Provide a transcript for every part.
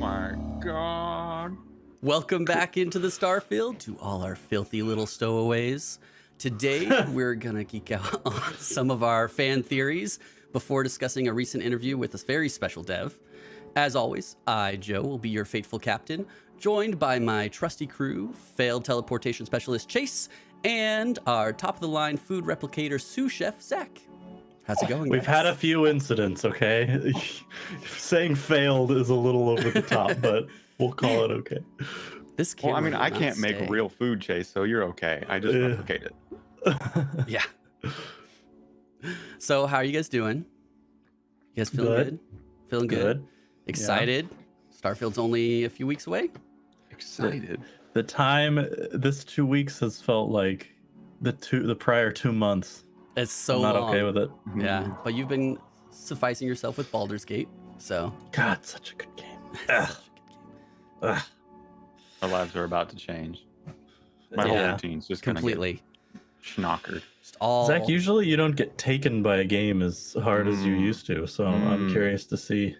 my god. Welcome back into the Starfield to all our filthy little stowaways. Today, we're going to geek out on some of our fan theories before discussing a recent interview with this very special dev. As always, I, Joe, will be your faithful captain, joined by my trusty crew, failed teleportation specialist Chase, and our top-of-the-line food replicator sous chef, Zach. How's it going, We've guys? had a few incidents, okay? Saying failed is a little over the top, but we'll call it okay. This Well, I mean, will I not can't make stay. real food, Chase, so you're okay. I just replicate it. Yeah. So, how are you guys doing? You guys feeling good? Feeling good? Excited? Starfield's only a few weeks away? Excited. The time, this 2 weeks has felt like the prior 2 months. It's so I'm not long. okay with it. Yeah, but you've been sufficing yourself with Baldur's Gate, so. God, such a good game. Such a good game. Ugh. Our lives are about to change. My whole Yeah, routine's just gonna completely. get schnockered. Just all. Zach, usually you don't get taken by a game as hard as you used to, so I'm curious to see.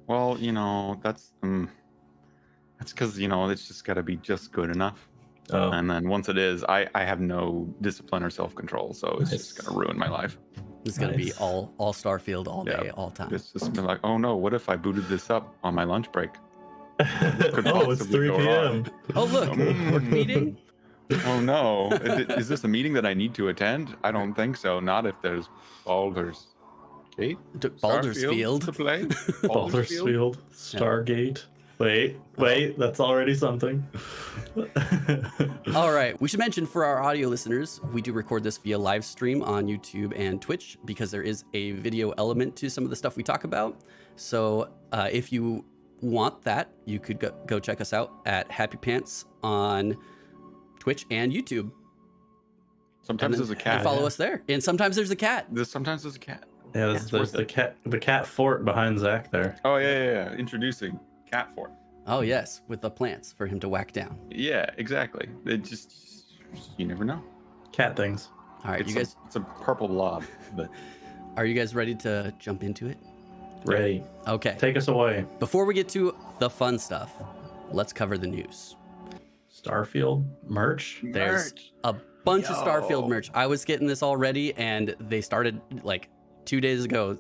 Well, you know, that's because, you know, it's just got to be just good enough. Oh, And then once it is, I have no discipline or self-control, so it's just Nice. going to ruin my life. It's gonna be Nice. all Starfield all day, Yeah. all time. It's just been like, oh no, what if I booted this up on my lunch break? oh, it's possibly 3 go p.m. Oh look, we're meeting. Oh no, is this a meeting that I need to attend? I don't think so. Not if there's Baldur's Gate? Baldur's Starfield Field. to play? Baldur's Field, Stargate. Wait, that's already something. All right, we should mention for our audio listeners, we do record this via live stream on YouTube and Twitch because there is a video element to some of the stuff we talk about. So if you want that, you could go check us out at Happy Pants on Twitch and YouTube. Sometimes there's a And cat. follow us there. And sometimes there's a cat. Sometimes there's a cat. Yeah, It's there's worth the cat fort behind Zach there. Oh yeah. Introducing Cat Fort. Oh yes, with the plants for him to whack down. Yeah, exactly. It just you never know. Cat things. All right, It's a purple blob, but are you guys ready to jump into it? Ready. Okay. Take us away. Before we get to the fun stuff, let's cover the news. Starfield merch. There's a bunch of Starfield merch. I was getting this already, and they started like 2 days ago.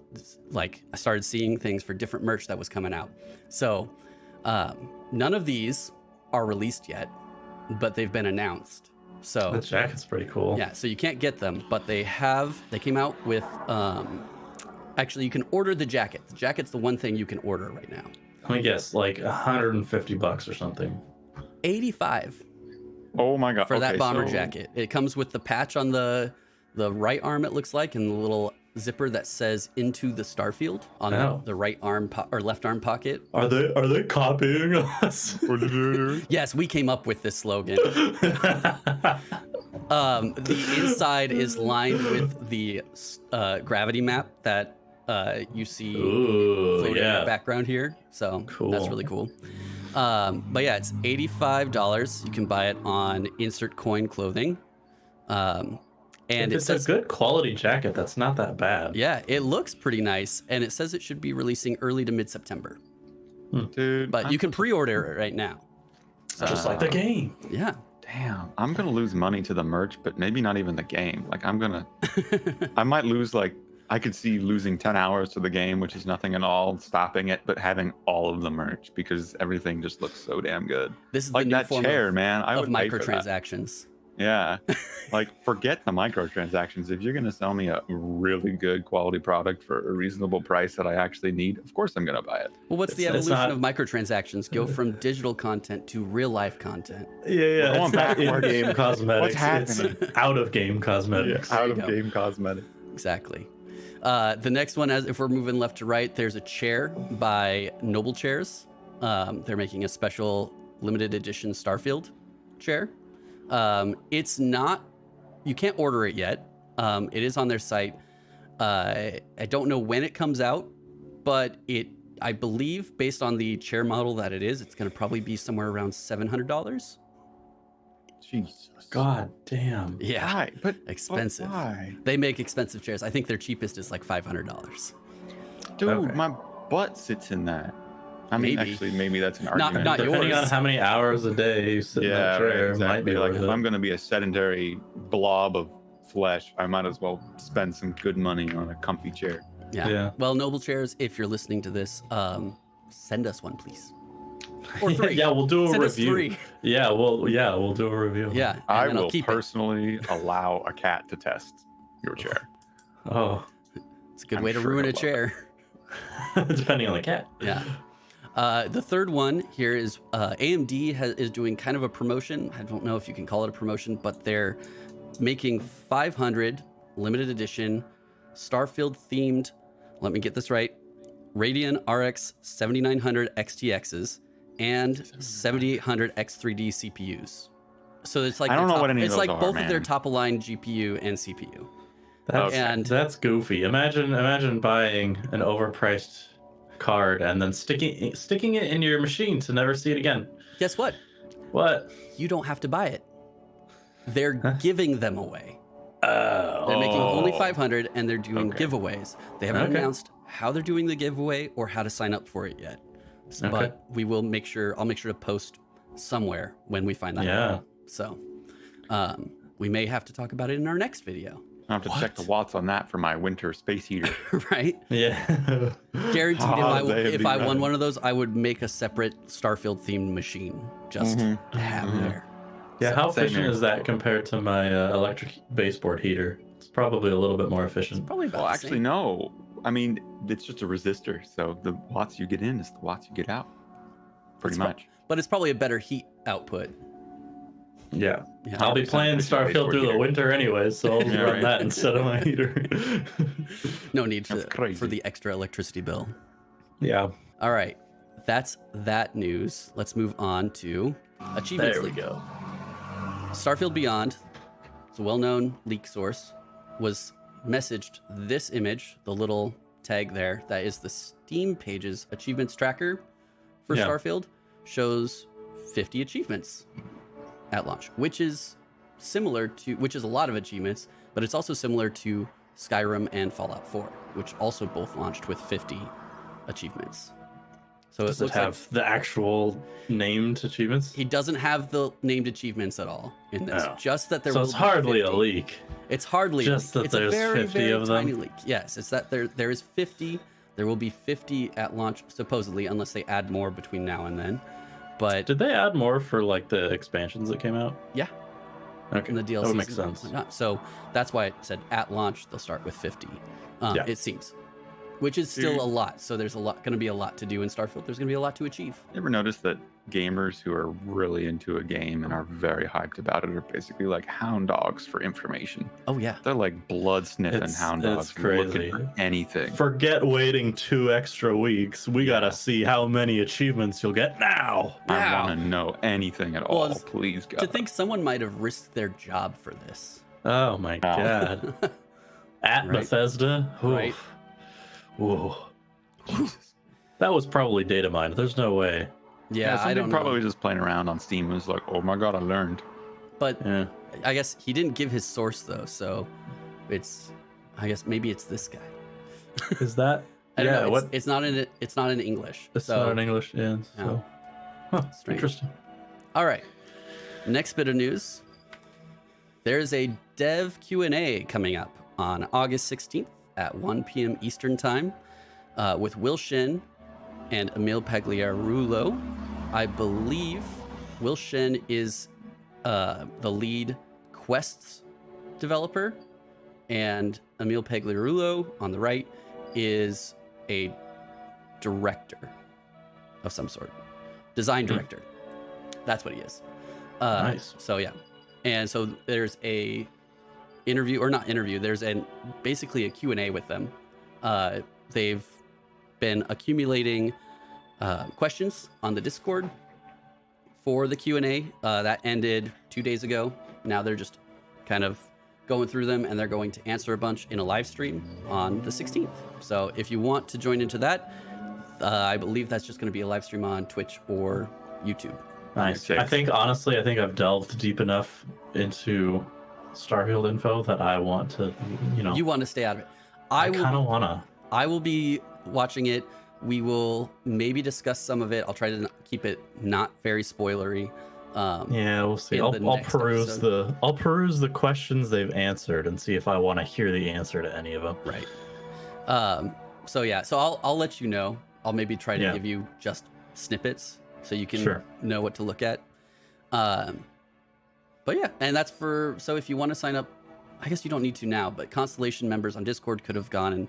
Like I started seeing things for different merch that was coming out. So none of these are released yet, but they've been announced. So The jacket's pretty cool. yeah, so you can't get them, but they came out with actually you can order the jacket. The jacket's the one thing you can order right now. Let me guess, like $150 or something. 85 oh my god. for that okay, bomber so- jacket. It comes with the patch on the right arm, it looks like, and the little zipper that says "Into the Starfield" on Oh. the right arm or left arm pocket. Are they copying us? Yes, we came up with this slogan. The inside is lined with the gravity map that you see Ooh, floating in yeah. the background here. So Cool. that's really cool. But yeah, it's $85. You can buy it on Insert Coin Clothing. And If it it's says, a good quality jacket, that's not that bad. yeah, it looks pretty nice. And it says it should be releasing early to mid-September. Dude, But you can pre-order it right now. Just like the game. Yeah. damn, I'm gonna lose money to the merch, but maybe not even the game. Like I might lose I could see losing 10 hours to the game, which is nothing at all, stopping it, but having all of the merch because everything just looks so damn good. This is Like the new that form chair, of, man. I of would pay for that. microtransactions. Yeah. Like forget the microtransactions. If you're gonna sell me a really good quality product for a reasonable price that I actually need, of course I'm gonna buy it. Well, what's the It's evolution not- of microtransactions? Go from digital content to real life content. Yeah, We're it's going not backwards. in-game cosmetics. What's happening? It's out-of-game cosmetics. There Out you of go. game cosmetic. Exactly. The next one, if we're moving left to right, there's a chair by Noble Chairs. They're making a special limited edition Starfield chair. It's not, you can't order it yet. It is on their site. I don't know when it comes out, but I believe based on the chair model that it is, it's going to probably be somewhere around $700. Jesus. God damn. Yeah. Why? But Expensive. But why? They make expensive chairs. I think their cheapest is like $500. Dude, Okay. my butt sits in that. I mean, Maybe. actually, maybe that's an Not argument. Depending yours. on how many hours a day you sit in Yeah, that chair, right, exactly. might be Like worth if it. I'm going to be a sedentary blob of flesh, I might as well spend some good money on a comfy chair. Yeah. Well, Noble Chairs, if you're listening to this, send us one, please. Or 3. Yeah, we'll do a Send us review. 3. Yeah, we'll do a review. Yeah. And I then I'll will keep personally allow a cat to test your chair. Oh, It's a good I'm way to sure ruin a he'll love chair. depending on the cat. Yeah. The third one here is AMD is doing kind of a promotion. I don't know if you can call it a promotion, but they're making 500 limited edition Starfield themed, let me get this right, Radeon RX 7900 XTXs and 7800 X3D CPUs. So it's like I don't know what any of it's those like are, both of their man. top of line GPU and CPU. That's goofy. Imagine buying an overpriced card and then sticking it in your machine to never see it again. Guess what? What? You don't have to buy it. They're giving them away. Oh. They're making only 500 and they're doing Okay. giveaways. They haven't Okay. announced how they're doing the giveaway or how to sign up for it yet. Okay. But we will make sure, I'll make sure to post somewhere when we find that Yeah. out. So we may have to talk about it in our next video, I have to check the watts on that for my winter space heater. right? Yeah. Guaranteed They'd if be I won right. one of those, I would make a separate Starfield themed machine just to have there. Yeah, how Same efficient here. is that compared to my electric baseboard heater? It's probably a little bit more efficient. Probably about Well, the actually, same. no. I mean, it's just a resistor, so the watts you get in is the watts you get out. Pretty much. But it's probably a better heat output. Yeah. Yeah. I'll be 100% playing efficient Starfield baseboard through the heater. winter anyways, so I'll just Yeah, run right. that instead of my heater. No need That's crazy. for the extra electricity bill. Yeah. All right, that's that news. Let's move on to achievements. There we leak. go. Starfield Beyond, it's a well-known leak source, was messaged this image, the little tag there, that is the Steam pages achievements tracker for Yeah. Starfield, shows 50 achievements at launch, which is a lot of achievements, but it's also similar to Skyrim and Fallout 4, which also both launched with 50 achievements. So Does it it looks like have the actual named achievements? he doesn't have the named achievements at all in this. Oh. Just that there So will it's be hardly 50. a leak. It's hardly Just a leak. that It's a there's very, 50 very of them? tiny leak. Yes, it's that there is 50. There will be 50 at launch, supposedly, unless they add more between now and then. But Did they add more for like the expansions that came out? yeah, Okay. in the DLCs That would make and sense. whatnot. So that's why it said at launch they'll start with 50. Yeah. It seems, which is still a lot. So there's going to be a lot to do in Starfield. There's going to be a lot to achieve. You ever notice that gamers who are really into a game and are very hyped about it are basically like hound dogs for information? Oh yeah, They're like blood sniffing It's- hound it's dogs crazy. looking for anything. Forget waiting 2 extra weeks. We gotta see how many achievements you'll get now. I want to know anything at Well, all. it's- Please, God. to think someone might have risked their job for this. Oh my god. At Right. Bethesda? Oof. Right. Whoa. Jesus. That was probably data mined. There's no way. Yeah, I somebody don't know. probably just playing around on Steam was like, oh my God, I learned. But Yeah. I guess he didn't give his source though, so I guess maybe it's this guy. Is that? I don't know. What? It's not in English. It's so not in English. Yeah. So. Huh, Strange. interesting. all right. Next bit of news. There's a dev Q&A coming up on August 16th at 1 p.m. Eastern Time with Will Shin and Emil Pagliarulo. I believe Will Shin is the lead quests developer, and Emil Pagliarulo on the right is a director of some sort, design director. That's what he is. Nice. So yeah, and so there's a interview, or not interview. There's basically a Q&A with them. They've been accumulating questions on the Discord for the Q&A. That ended 2 days ago. Now they're just kind of going through them, and they're going to answer a bunch in a live stream on the 16th. So if you want to join into that, I believe that's just going to be a live stream on Twitch or YouTube. Nice. Okay. I think honestly, I've delved deep enough into Starfield info that I want to, You want to stay out of it. I will kind of wanna. I will be watching it We will maybe discuss some of it. I'll try to keep it not very spoilery. Yeah, we'll see. I'll peruse I'll peruse the questions they've answered and see if I want to hear the answer to any of them. Right. So yeah, so I'll let you know. I'll maybe try to give you just snippets so you can know what to look at. But yeah, and that's so if you want to sign up, I guess you don't need to now, but Constellation members on Discord could have gone and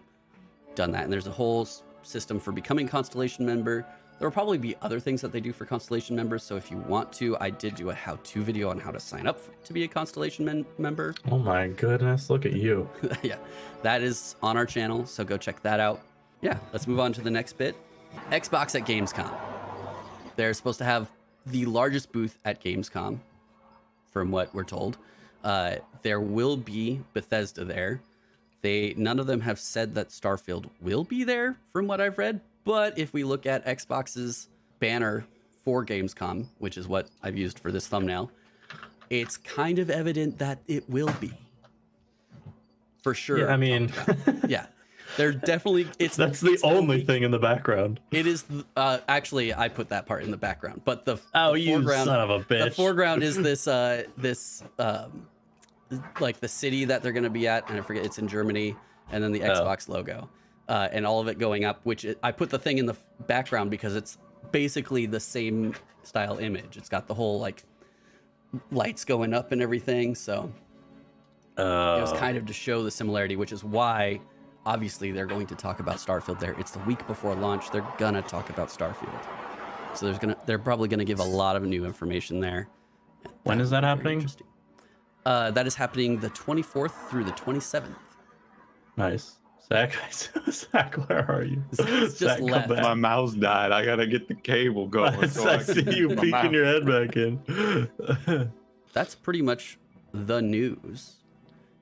done that. And there's a whole system for becoming Constellation member. There will probably be other things that they do for Constellation members. So if you want to, I did do a how-to video on how to sign up to be a Constellation member. Oh my goodness, look at you. Yeah, that is on our channel. So go check that out. Yeah, let's move on to the next bit. Xbox at Gamescom. They're supposed to have the largest booth at Gamescom, from what we're told. There will be Bethesda there. None of them have said that Starfield will be there, from what I've read. But if we look at Xbox's banner for Gamescom, which is what I've used for this thumbnail, it's kind of evident that it will be. For sure. Yeah, I mean, yeah. They're definitely. That's the only thing in the background. It is actually I put that part in the background, but the you foreground, son of a bitch. The foreground is this like the city that they're going to be at, and I forget, it's in Germany, and then the Xbox logo, and all of it going up. I put the thing in the background because it's basically the same style image. It's got the whole like lights going up and everything, so it was kind of to show the similarity, which is why. Obviously, they're going to talk about Starfield there. It's the week before launch. They're gonna talk about Starfield, so they're probably gonna give a lot of new information there. When is that happening? That is happening the 24th through the 27th. Nice. Zach, where are you? It's just left. My mouse died. I gotta get the cable going. I see you peeking your head back in. That's pretty much the news.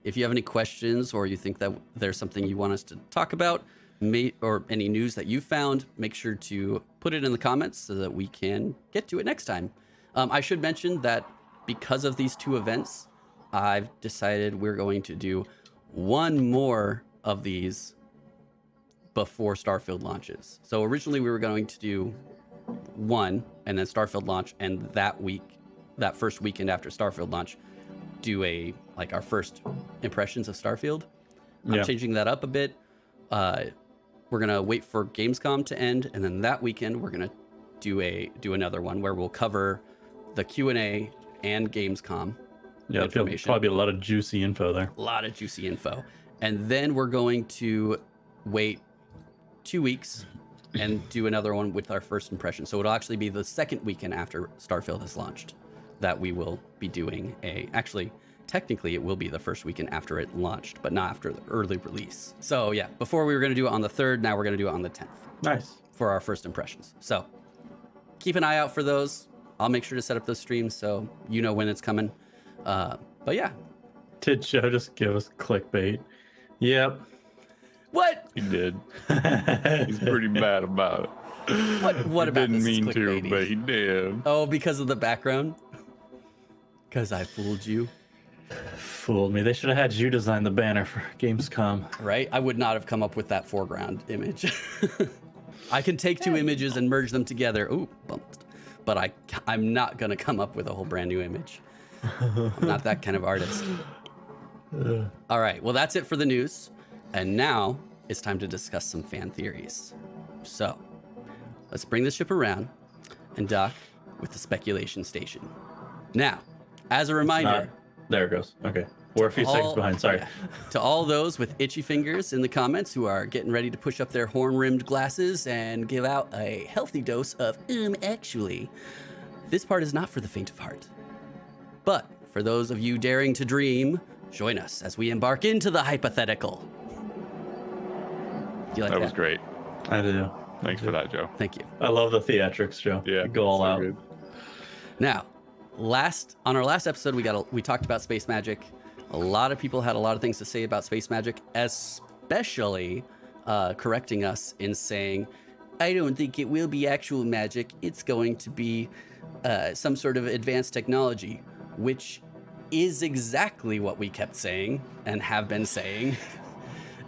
If you have any questions or you think that there's something you want us to talk about, or any news that you found, make sure to put it in the comments so that we can get to it next time. I should mention that because of these two events, I've decided we're going to do one more of these before Starfield launches. So originally we were going to do one and then Starfield launch, and that first weekend after Starfield launch, do our first impressions of Starfield. I'm changing that up a bit. We're gonna wait for Gamescom to end, and then that weekend we're gonna do another one where we'll cover the Q&A and Gamescom information. Probably a lot of juicy info there. A lot of juicy info, and then we're going to wait 2 weeks and do another one with our first impression. So it'll actually be the second weekend after Starfield has launched that we will be doing actually, technically it will be the first weekend after it launched, but not after the early release. So yeah, before we were going to do it on the 3rd, now we're going to do it on the 10th. Nice. For our first impressions. So keep an eye out for those. I'll make sure to set up those streams so you know when it's coming. But yeah. Did Joe just give us clickbait? Yep. What? He did. He's pretty bad about it. What about didn't this mean to, clickbaity? but he did. Oh, because of the background? Because I fooled you? Fooled me. They should have had you design the banner for Gamescom. Right? I would not have come up with that foreground image. I can take two images and merge them together. Ooh, bumped. But I'm not going to come up with a whole brand new image. I'm not that kind of artist. All right. Well, that's it for the news. And now it's time to discuss some fan theories. So let's bring the ship around and dock with the speculation station. Now, as a reminder... There it goes. Okay. We're a few seconds behind. Sorry. Yeah. To all those with itchy fingers in the comments who are getting ready to push up their horn-rimmed glasses and give out a healthy dose of, actually, this part is not for the faint of heart. But for those of you daring to dream, join us as we embark into the hypothetical. Do you like that? That was great. I do. Thanks for that, Joe. Thank you. I love the theatrics, Joe. Yeah. You go all out. Good. Now, on our last episode, we talked about space magic. A lot of people had a lot of things to say about space magic, especially correcting us in saying, I don't think it will be actual magic. It's going to be some sort of advanced technology, which is exactly what we kept saying and have been saying.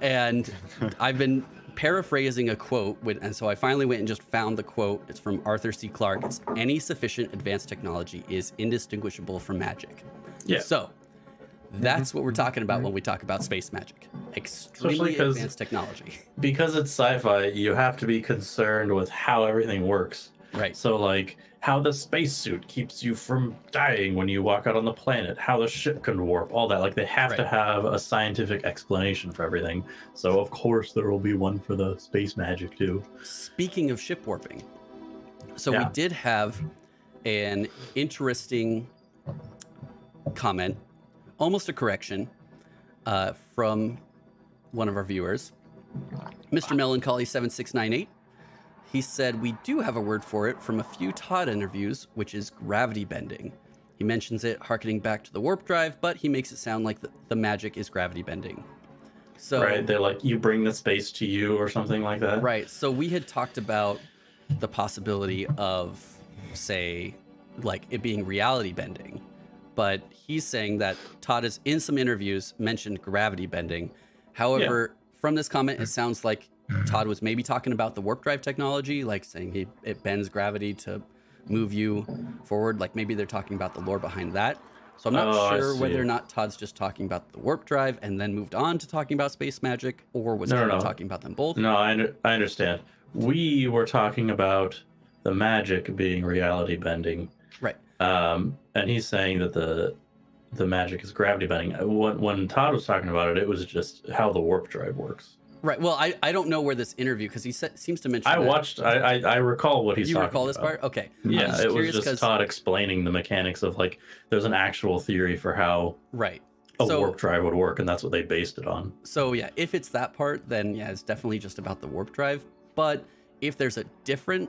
And I've been paraphrasing a quote, and so I finally went and just found the quote. It's from Arthur C. Clarke. It's, "Any sufficient advanced technology is indistinguishable from magic." Yeah. So that's what we're talking about when we talk about space magic. Extremely advanced technology. Because it's sci-fi, you have to be concerned with how everything works. Right. So, like, how the spacesuit keeps you from dying when you walk out on the planet, how the ship can warp, all that. Like, they have to have a scientific explanation for everything. So, of course, there will be one for the space magic, too. Speaking of ship warping, so we did have an interesting comment, almost a correction, from one of our viewers, Mr. Melancholy 7698. He said, "We do have a word for it from a few Todd interviews, which is gravity bending. He mentions it harkening back to the warp drive, but he makes it sound like the magic is gravity bending." So, right, they're like, you bring the space to you or something like that. Right. So we had talked about the possibility of, say, like it being reality bending, but he's saying that Todd has, in some interviews, mentioned gravity bending. However, from this comment, it sounds like Todd was maybe talking about the warp drive technology, like saying it bends gravity to move you forward. Like maybe they're talking about the lore behind that. So I'm not sure whether or not Todd's just talking about the warp drive and then moved on to talking about space magic, or was talking about them both. No, I understand. We were talking about the magic being reality bending. Right. And he's saying that the magic is gravity bending. When Todd was talking about it, it was just how the warp drive works. Right. Well, I don't know where this interview, because he seems to mention. I recall what he's talking about. You recall this part? Okay. Yeah, it was just Todd explaining the mechanics of, like, there's an actual theory for how a warp drive would work, and that's what they based it on. So yeah, if it's that part, then yeah, it's definitely just about the warp drive. But if there's a different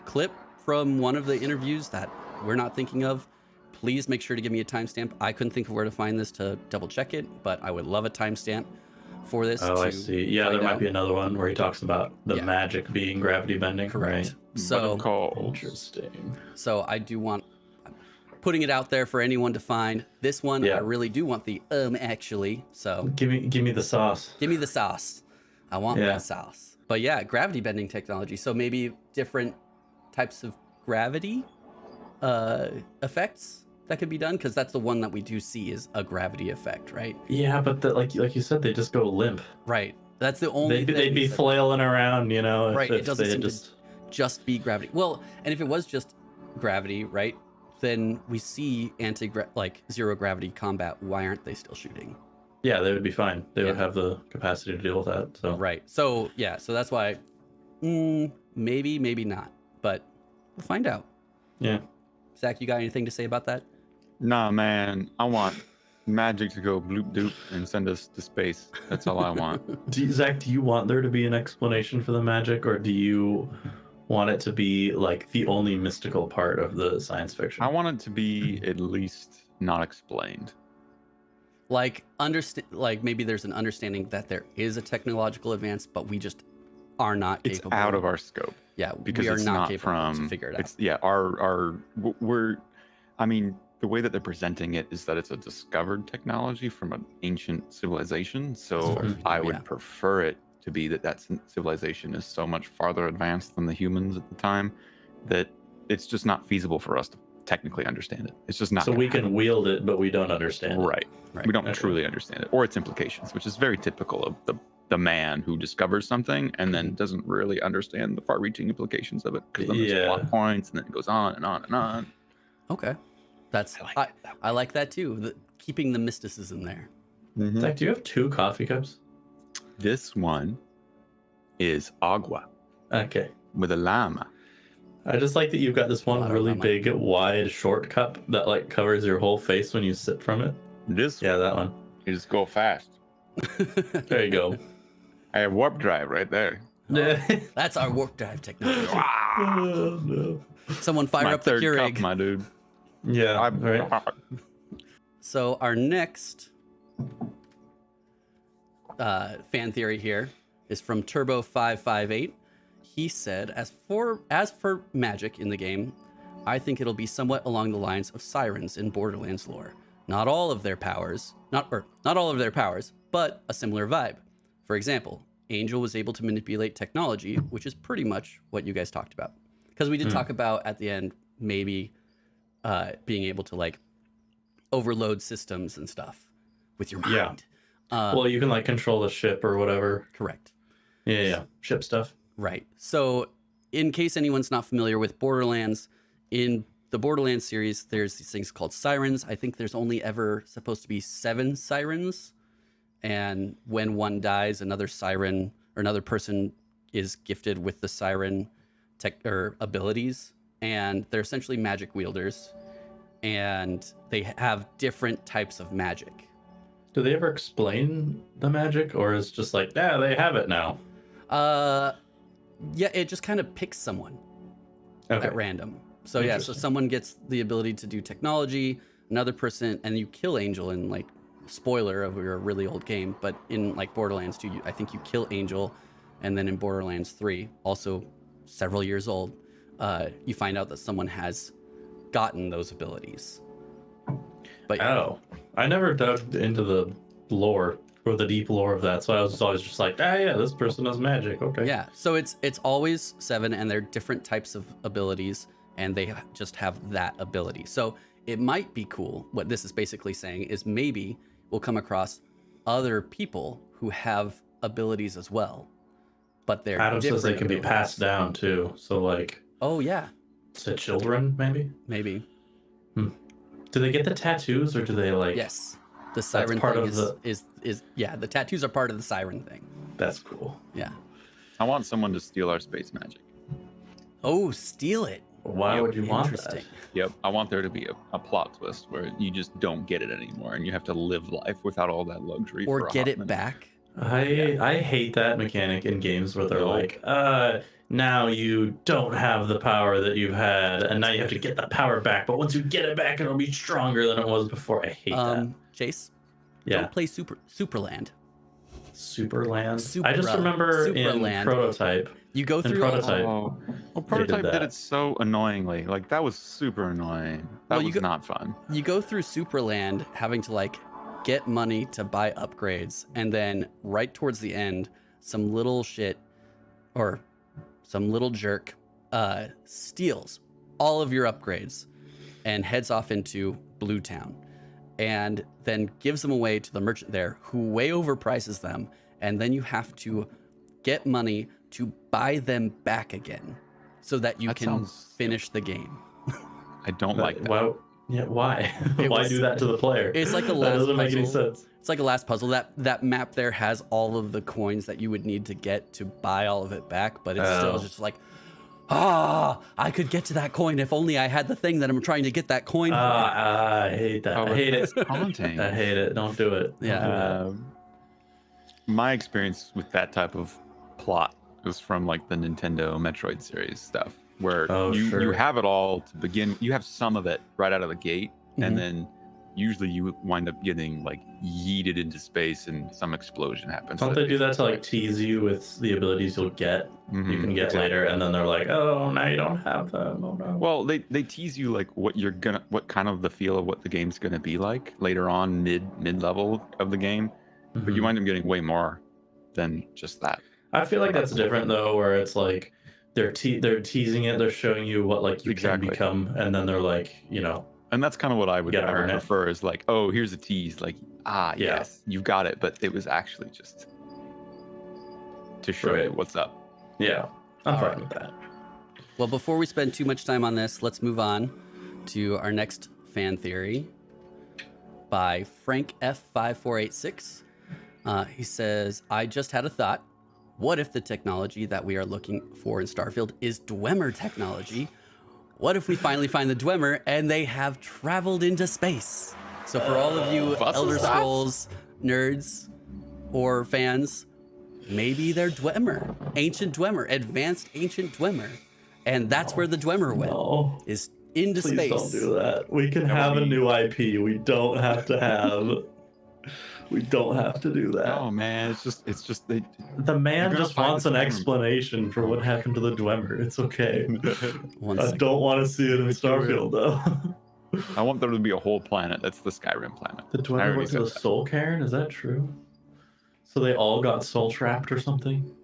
clip from one of the interviews that we're not thinking of, please make sure to give me a timestamp. I couldn't think of where to find this to double check it, but I would love a timestamp for this. Oh, I see. Yeah, there might be another one where he talks about the magic being gravity bending. Correct. Right. So interesting. So I do want, putting it out there for anyone to find. This one, I really do want the actually. So give me the sauce. Give me the sauce. I want the sauce. But yeah, gravity bending technology. So maybe different types of gravity effects that could be done, because that's the one that we do see is a gravity effect, right? Yeah, but like you said, they just go limp. Right. That's the only they'd be flailing around, you know. Right. It doesn't seem to just be gravity. Well, and if it was just gravity, right, then we see zero gravity combat. Why aren't they still shooting? Yeah, they would be fine. They would have the capacity to deal with that. So right. So yeah. So that's why maybe not, but we'll find out. Yeah. Zach, you got anything to say about that? Nah, man. I want magic to go bloop doop and send us to space. That's all I want. Zach, do you want there to be an explanation for the magic, or do you want it to be like the only mystical part of the science fiction? I want it to be at least not explained. Like maybe there's an understanding that there is a technological advance, but we just are not capable. It's out of our scope. Yeah, because we are it's not not capable to figure it out. It's I mean, the way that they're presenting it is that it's a discovered technology from an ancient civilization. So I would prefer it to be that civilization is so much farther advanced than the humans at the time that it's just not feasible for us to technically understand it. It's just not. So we can wield it, but we don't understand it. Right. We don't truly understand it, or its implications, which is very typical of the man who discovers something and then doesn't really understand the far-reaching implications of it, because then there's plot points and then it goes on and on and on. Okay. I like that too. Keeping the mysticism there. Mm-hmm. Zach, do you have 2 coffee cups? This one is agua. Okay. With a llama. I just like that you've got this one really big, wide, short cup that like covers your whole face when you sip from it. That one. You just go fast. There you go. I have warp drive right there. That's our warp drive technology. Oh, no. Someone fire up the Keurig. My dude. Yeah. Right. So our next fan theory here is from Turbo558. He said, as for magic in the game, I think it'll be somewhat along the lines of Sirens in Borderlands lore. Not all of their powers, but a similar vibe. For example, Angel was able to manipulate technology, which is pretty much what you guys talked about. Because we did talk about at the end maybe being able to like overload systems and stuff with your mind. Well, you can like control the ship or whatever. Correct. Yeah. Ship stuff. Right. So in case anyone's not familiar with Borderlands, in the Borderlands series, there's these things called Sirens. I think there's only ever supposed to be 7 Sirens. And when one dies, another Siren or another person is gifted with the Siren tech or abilities. And they're essentially magic wielders. And they have different types of magic. Do they ever explain the magic, or is it just like, yeah, they have it now? Yeah, it just kind of picks someone at random. So yeah, so someone gets the ability to do technology, another person, and you kill Angel in like, spoiler of a really old game, but in like Borderlands 2, I think you kill Angel, and then in Borderlands 3, also several years old, you find out that someone has gotten those abilities. But I never dug into the lore or the deep lore of that, so I was always just like, yeah, this person has magic. Okay. Yeah, so it's always 7, and they're different types of abilities, and they just have that ability. So it might be cool. What this is basically saying is maybe we'll come across other people who have abilities as well, but they're Adam says they can abilities. be passed down too. So like, oh yeah, to children maybe. Do they get the tattoos, or do they like? Yes, the Siren part thing of is yeah. The tattoos are part of the Siren thing. That's cool. Yeah. I want someone to steal our space magic. Oh, steal it. Why would you want that? Interesting. Yep, I want there to be a plot twist where you just don't get it anymore, and you have to live life without all that luxury. Or for a get hot it minute. back. I hate that mechanic in games where they're like, now you don't have the power that you've had, and now you have to get the power back. But once you get it back, it'll be stronger than it was before. I hate that. Chase, Yeah. don't play Superland. Superland. I just remember Superland. in Prototype. You go In through Prototype. Oh, well, Prototype that. did it so annoyingly. Like, that was super annoying. That Well, you was not fun. you go through Superland having to like get money to buy upgrades, and then right towards the end, some little shit or some little jerk steals all of your upgrades and heads off into Blue Town, and then gives them away to the merchant there, who way overprices them, and then you have to get money to buy them back again so that you can finish the game. I don't like that. Why? Yeah, why? It Why was- do that to the player? It's like a that last doesn't make any puzzle. sense. It's like a last puzzle. That map there has all of the coins that you would need to get to buy all of it back, but it's still just like, I could get to that coin if only I had the thing that I'm trying to get that coin for. I hate that. I hate it. Haunting. I hate it. Don't do it. Yeah. Don't do My experience with that type of plot was from like the Nintendo Metroid series stuff, where you have it all to begin. You have some of it right out of the gate, and then usually you wind up getting like yeeted into space and some explosion happens. Don't they do that to like tease you with the abilities you'll get? You can get later, and then they're like, "Oh, now you don't have them." Oh no. Well, they tease you like what kind of the feel of what the game's gonna be like later on, mid level of the game, but you wind up getting way more than just that. I feel like that's different though, where it's like they're teasing it, they're showing you what like you can become, and then they're like, And that's kind of what I would earn it. prefer is like, oh, here's a tease, like, yes, you've got it, but it was actually just to show you what's up. Yeah, I'm fine with that. Well, before we spend too much time on this, let's move on to our next fan theory by Frank F5486. He says, I just had a thought. What if the technology that we are looking for in Starfield is Dwemer technology? What if we finally find the Dwemer and they have traveled into space? So for all of you Elder Scrolls nerds or fans, maybe they're Dwemer, ancient Dwemer, advanced ancient Dwemer. And that's where the Dwemer went, is into Please space. don't do that. We can have a new IP. We don't have to have... We don't have to do that. Oh man, it's just they. The man just wants an Dwemer. explanation for what happened to the Dwemer. It's okay. One I second. don't want to see it in Starfield though. I want there to be a whole planet. That's the Skyrim planet. The I Dwemer already went to said the that. Soul Cairn. Is that true? So they all got soul trapped or something?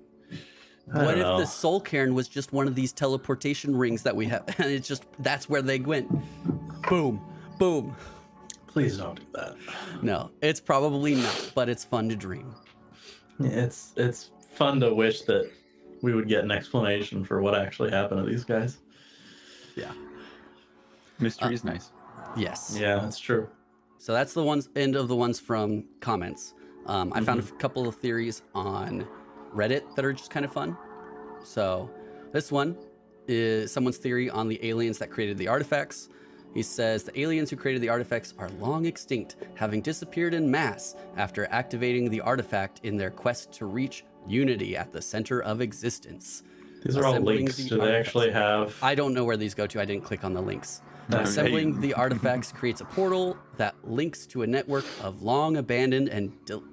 What if the soul cairn was just one of these teleportation rings that we have, and it's just that's where they went? Boom, boom. Please don't do that. No, it's probably not, but it's fun to dream. It's fun to wish that we would get an explanation for what actually happened to these guys. Yeah. Mystery is nice. Yes. Yeah, that's true. So that's the end of the ones from comments. I found a couple of theories on Reddit that are just kind of fun. So this one is someone's theory on the aliens that created the artifacts. He says the aliens who created the artifacts are long extinct, having disappeared in mass after activating the artifact in their quest to reach unity at the center of existence. These are all Assembling links. the Do they actually have... I don't know where these go to. I didn't click on the links. Okay. Assembling the artifacts creates a portal that links to a network of long abandoned and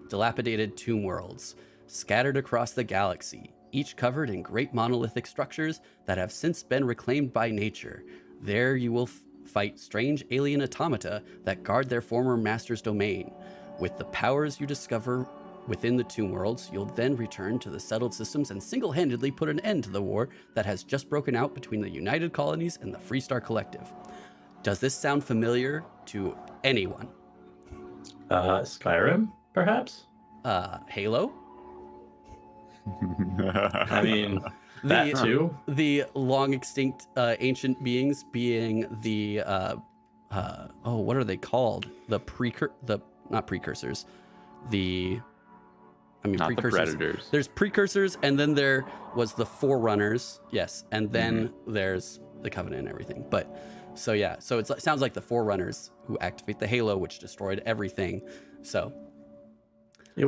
dilapidated tomb worlds scattered across the galaxy, each covered in great monolithic structures that have since been reclaimed by nature. There you will fight strange alien automata that guard their former master's domain. With the powers you discover within the tomb worlds, you'll then return to the settled systems and single-handedly put an end to the war that has just broken out between the United Colonies and the Freestar Collective. Does this sound familiar to anyone? Skyrim, perhaps? Halo? I mean, that too. The long extinct ancient beings being the what are they called? Not precursors. Not precursors. the predators. There's precursors, and then there was the forerunners. Yes, and then there's the Covenant and everything. But so yeah, so it sounds like the forerunners who activate the Halo, which destroyed everything. So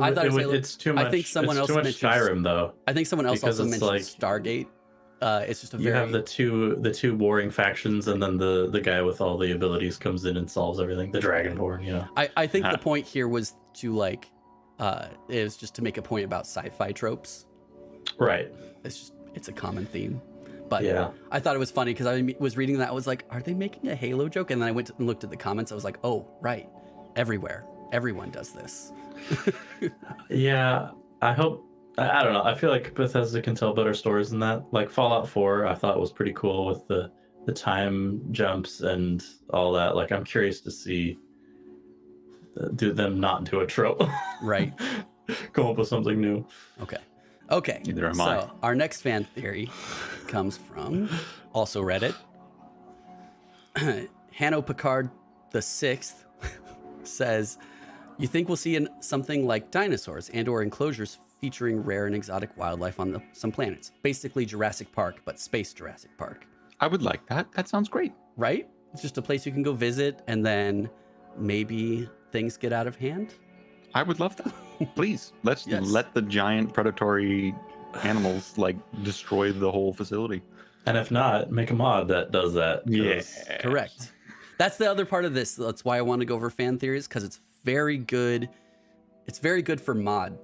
I thought it's too much. I think someone else mentioned mentioned Skyrim, though. I think someone else Because also it's mentioned like- Stargate. It's just a You very have the two warring factions, and then the guy with all the abilities comes in and solves everything. The Dragonborn, you know. I think the point here was to is just to make a point about sci-fi tropes. Right. It's a common theme. But Yeah. I thought it was funny because I was reading that. I was like, are they making a Halo joke? And then I went and looked at the comments. I was like, oh, right. Everywhere. Everyone does this. Yeah. I hope. I don't know. I feel like Bethesda can tell better stories than that. Like Fallout 4, I thought was pretty cool with the time jumps and all that. Like, I'm curious to see do them not do a trope. Right. Come up with something new. Okay. Neither am I. So our next fan theory comes from also Reddit. Hanno Picard the Sixth says, "You think we'll see something like dinosaurs and/or enclosures featuring rare and exotic wildlife on some planets? Basically Jurassic Park, but space Jurassic Park." I would like that. That sounds great. Right? It's just a place you can go visit, and then maybe things get out of hand. I would love that. Please, let's Yes. let the giant predatory animals destroy the whole facility. And if not, make a mod that does that. 'cause- Correct. That's the other part of this. That's why I want to go over fan theories, because it's very good. It's very good for mod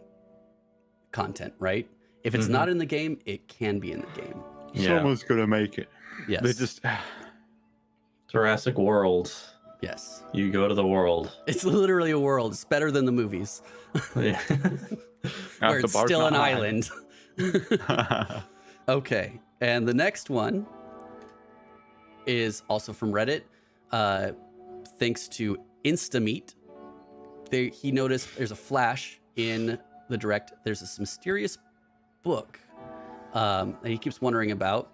content, right? If it's not in the game, it can be in the game. Yeah. Someone's gonna make it. Yes. They just Jurassic World. Yes. You go to the world. It's literally a world. It's better than the movies, Yeah. where the it's bar's still not an high. island. Okay. And the next one is also from Reddit. Thanks to Instameet, he noticed there's a flash in the direct. There's this mysterious book that he keeps wondering about.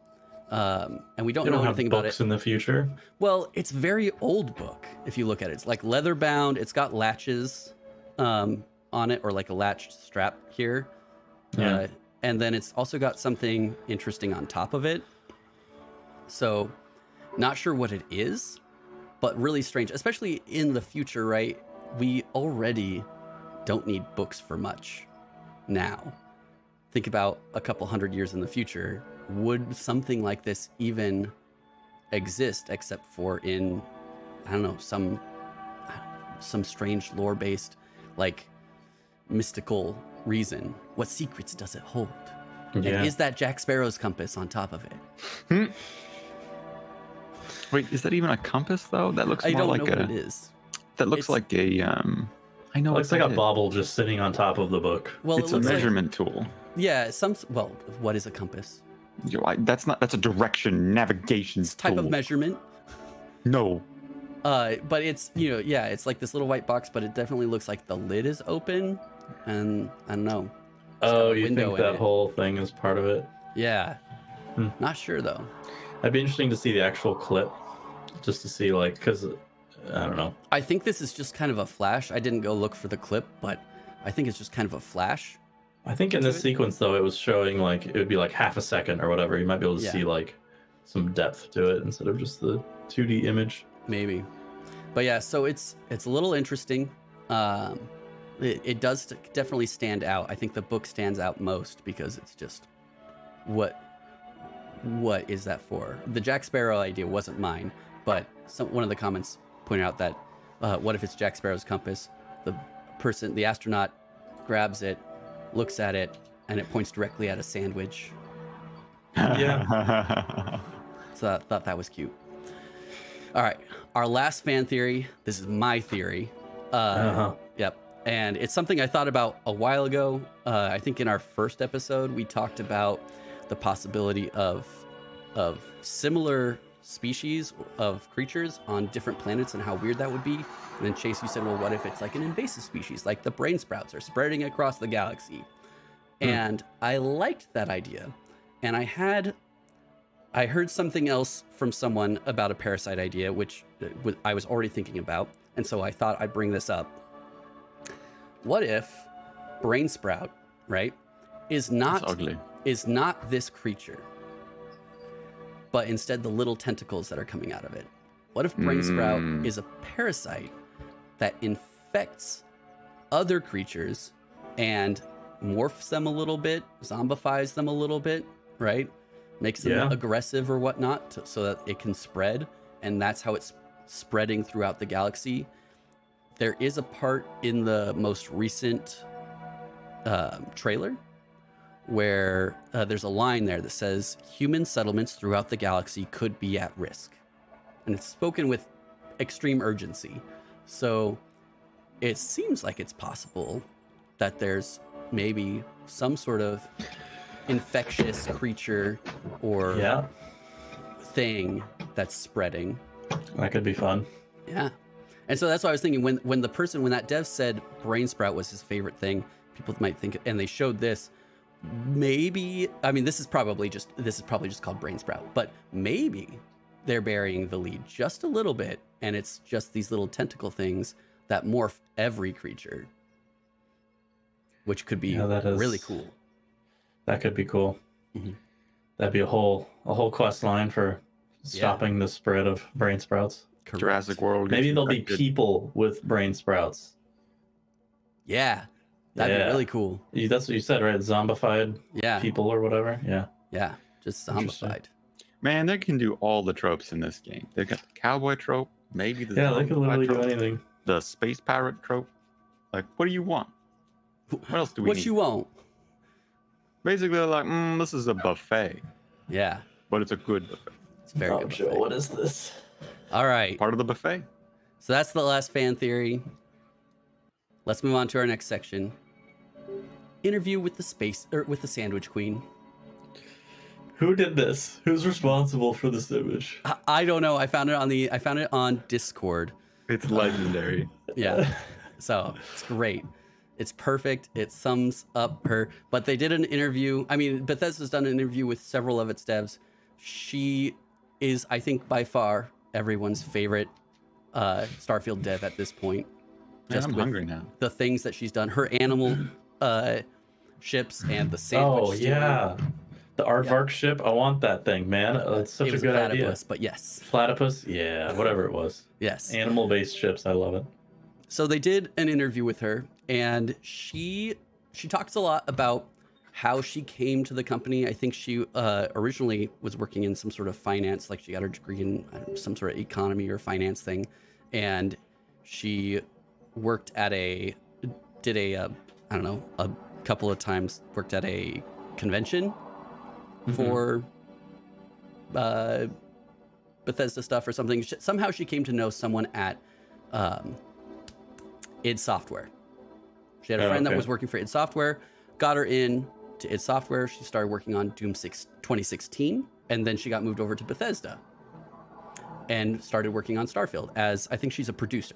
And we don't You know don't have anything about books it. in the future. Well, it's a very old book if you look at it. It's like leather bound. It's got latches on it, or like a latched strap here. Yeah. And then it's also got something interesting on top of it. So, not sure what it is, but really strange, especially in the future, right? We already don't need books for much now. Think about a couple hundred years in the future. Would something like this even exist, except for in, I don't know, some strange lore-based, mystical reason? What secrets does it hold? Yeah. And is that Jack Sparrow's compass on top of it? Wait, is that even a compass though? That looks I more don't like know what it is. That looks It's- like a I know. It looks what like a that is. bobble just sitting on top of the book. Well, It's it a looks measurement tool. like, yeah, well, what is a compass? That's a direction navigation It's a type tool. of measurement. No. But it's, yeah, it's like this little white box, but it definitely looks like the lid is open, and I don't know. It's got Oh, a you window think in that it. whole thing is part of it? Yeah. Hmm. Not sure though. It'd be interesting to see the actual clip, just to see, like, because I don't know. I think this is just kind of a flash. I didn't go look for the clip, but I think it's just kind of a flash. I think in this sequence, though, it was showing, like, it would be like half a second or whatever. You might be able to see, like, some depth to it instead of just the 2D image. Maybe. But yeah, so it's a little interesting. It does definitely stand out. I think the book stands out most because it's just, what is that for? The Jack Sparrow idea wasn't mine, but one of the comments pointed out that what if it's Jack Sparrow's compass? The astronaut grabs it, looks at it, and it points directly at a sandwich. Yeah. So I thought that was cute. All right, our last fan theory. This is my theory. Yep. And it's something I thought about a while ago. I think in our first episode, we talked about the possibility of similar species of creatures on different planets and how weird that would be. And then Chase, you said, well, what if it's like an invasive species, like the Brainsprouts are spreading across the galaxy? And I liked that idea. And I heard something else from someone about a Parasite idea, which I was already thinking about. And so I thought I'd bring this up. What if Brainsprout, right, is not this creature, but instead the little tentacles that are coming out of it? What if Brainsprout is a parasite that infects other creatures and morphs them a little bit, zombifies them a little bit, right? Makes them aggressive or whatnot so that it can spread, and that's how it's spreading throughout the galaxy. There is a part in the most recent trailer where there's a line there that says human settlements throughout the galaxy could be at risk, and it's spoken with extreme urgency. So it seems like it's possible that there's maybe some sort of infectious creature or thing that's spreading. That could be fun. Yeah. And so that's why I was thinking when that dev said Brainsprout was his favorite thing, people might think, and they showed this, maybe, I mean, this is probably just called Brainsprout, but maybe they're burying the lead just a little bit, and it's just these little tentacle things that morph every creature, which could be really cool. That could be cool. Mm-hmm. That'd be a whole quest line for stopping the spread of Brainsprouts. Correct. Jurassic World. Maybe there'll be people with Brainsprouts. Yeah, that'd be really cool. That's what you said, right? Zombified people or whatever. Yeah, just zombified. Man, they can do all the tropes in this game. They've got the cowboy trope, maybe the they can literally trope, do anything. The space pirate trope. Like, what do you want? What else do we need? What you want? Basically, they're like, this is a buffet. Yeah. But it's a good buffet. It's very good buffet. What is this? All right. Part of the buffet. So that's the last fan theory. Let's move on to our next section. Interview with the Sandwich Queen. Who did this? Who's responsible for this image? I don't know. I found it on Discord. It's legendary. Yeah. So it's great. It's perfect. It sums up her. But they did an interview. I mean, Bethesda's done an interview with several of its devs. She is, I think, by far everyone's favorite Starfield dev at this point. Just I'm hungry now. The things that she's done, her animal ships and the sandwich. Oh yeah, the aardvark ship. I want that thing, man. It's such a good idea. But yes, platypus. Yeah, whatever it was. Yes, animal-based ships. I love it. So they did an interview with her, and she talks a lot about how she came to the company. I think she originally was working in some sort of finance, like she got her degree in some sort of economy or finance thing, and she worked at a couple of times worked at a convention for Bethesda stuff or something. Somehow she came to know someone at id Software, She had a friend that was working for id Software, got her in to id Software. She started working on Doom 2016, and then she got moved over to Bethesda and started working on Starfield as, I think she's a producer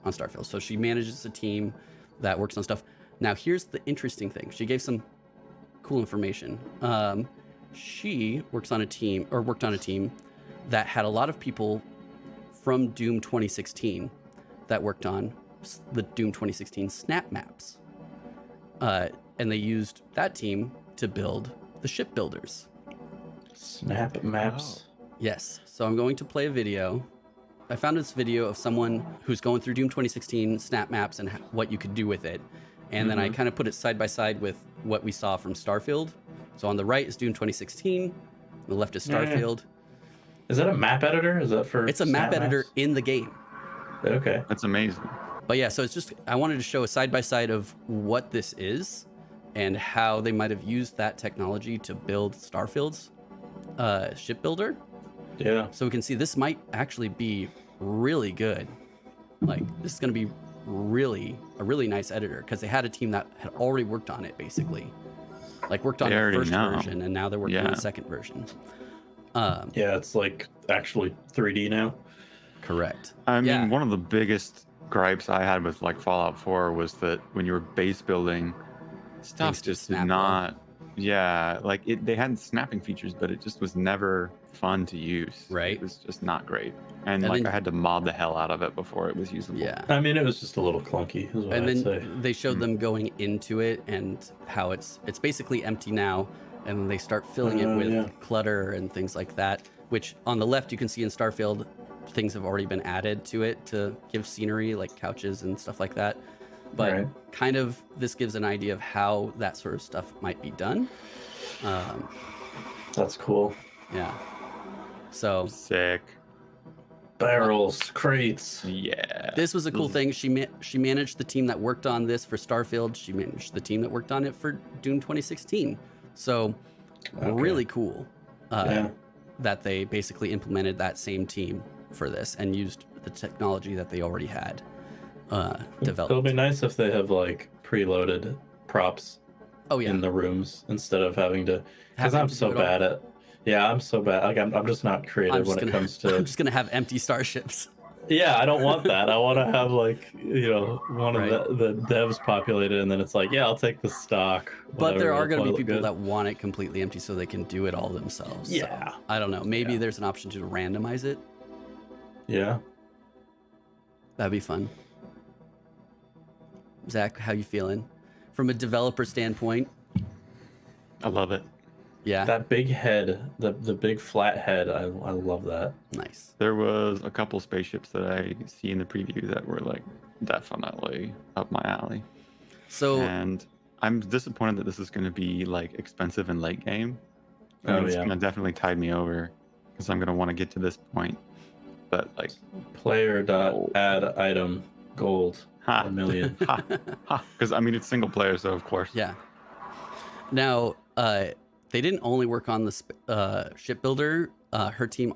on Starfield. So she manages a team that works on stuff. Now, here's the interesting thing. She gave some cool information. She worked on a team that had a lot of people from Doom 2016 that worked on the Doom 2016 snap maps. And they used that team to build the ship builders. Snap maps? Yes. So I'm going to play a video. I found this video of someone who's going through Doom 2016 snap maps and what you could do with it. And then I kind of put it side by side with what we saw from Starfield. So on the right is Doom 2016. On the left is Starfield. Is that a map editor? Is that for It's a map editor in the game. Okay. That's amazing. But yeah, so it's just, I wanted to show a side by side of what this is and how they might have used that technology to build Starfield's shipbuilder. Yeah. So we can see this might actually be really good. Like, this is going to be a really nice editor, because they had a team that had already worked on it, basically. Like, worked on the first version, and now they're working on the second version. Yeah, it's like actually 3D now. Correct. I mean, one of the biggest gripes I had with like Fallout 4 was that when you were base building, stuff just did not. Yeah, like they had snapping features, but it just was never fun to use. Right. It was just not great. And like, I had to mod the hell out of it before it was usable. Yeah. I mean, it was just a little clunky, is what And I'd then say. they showed them going into it and how it's basically empty now, and then they start filling it with clutter and things like that, which on the left you can see in Starfield, things have already been added to it to give scenery, like couches and stuff like that. But kind of this gives an idea of how that sort of stuff might be done. That's cool. Yeah. So sick. Barrels, crates. Yeah. This was a cool thing. She managed the team that worked on this for Starfield. She managed the team that worked on it for Doom 2016. So really cool that they basically implemented that same team for this and used the technology that they already had developed. It'll be nice if they have like preloaded props in the rooms instead of having to, because I'm so bad at I'm so bad. Like I'm just not creative when it comes to. I'm just gonna have empty starships. Yeah, I don't want that. I want to have like one of the devs populated, and then it's like, I'll take the stock. But there are going to be people that want it completely empty so they can do it all themselves. Yeah. So, I don't know. Maybe there's an option to randomize it. Yeah. That'd be fun. Zach, how you feeling? From a developer standpoint? I love it. Yeah. That big head, the big flat head, I love that. Nice. There was a couple spaceships that I see in the preview that were like definitely up my alley. So and I'm disappointed that this is going to be like expensive in late game. It's going to definitely tide me over because I'm going to want to get to this point. But like player.add item gold a million. Because I mean it's single player, so of course. Yeah. Now, they didn't only work on the shipbuilder. Her team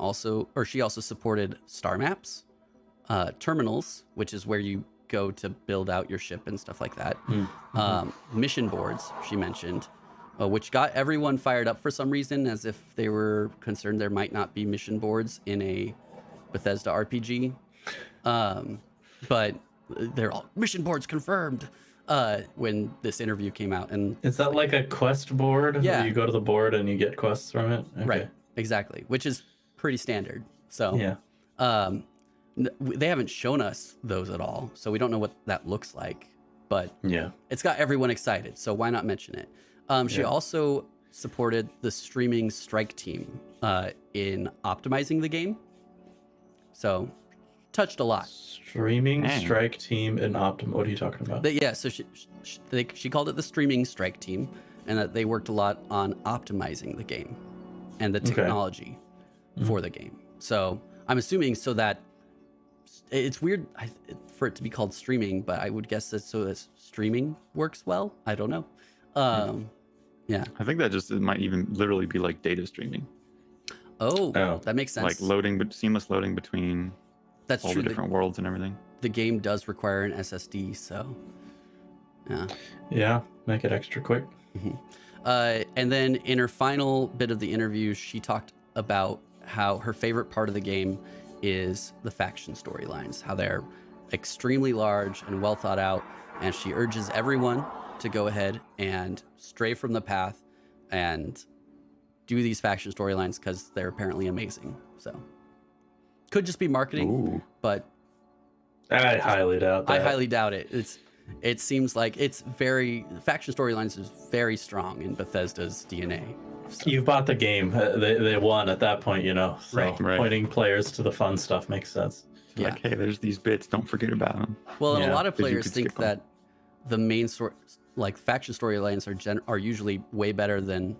she also supported star maps, terminals, which is where you go to build out your ship and stuff like that. Mission boards, she mentioned, which got everyone fired up for some reason, as if they were concerned there might not be mission boards in a Bethesda RPG. But they're all mission boards confirmed. When this interview came out, and is that like a quest board? Yeah, where you go to the board and you get quests from it. Okay. Right, exactly, which is pretty standard. So yeah, they haven't shown us those at all, so we don't know what that looks like. But yeah, it's got everyone excited, so why not mention it? She also supported the streaming strike team in optimizing the game. So touched a lot. Streaming strike team and what are you talking about? So she called it the streaming strike team, and that they worked a lot on optimizing the game and the technology for the game. So I'm assuming so that it's weird for it to be called streaming, but I would guess that so that streaming works well. I don't know. Yeah. I think that it might even literally be like data streaming. Oh, that makes sense. Like seamless loading between all the different worlds and everything. The game does require an SSD, so Yeah, make it extra quick. And then in her final bit of the interview, she talked about how her favorite part of the game is the faction storylines, how they're extremely large and well thought out, and she urges everyone to go ahead and stray from the path and do these faction storylines because they're apparently amazing. So could just be marketing, but I highly doubt that. I highly doubt it. It seems like faction storylines is very strong in Bethesda's DNA. So. You've bought the game. They won at that point, you know. So Right. pointing players to the fun stuff makes sense. Yeah. Like, hey, there's these bits. Don't forget about them. Well, and Yeah, a lot of 'cause you players could think skip 'em. that the main story, like faction storylines, are usually way better than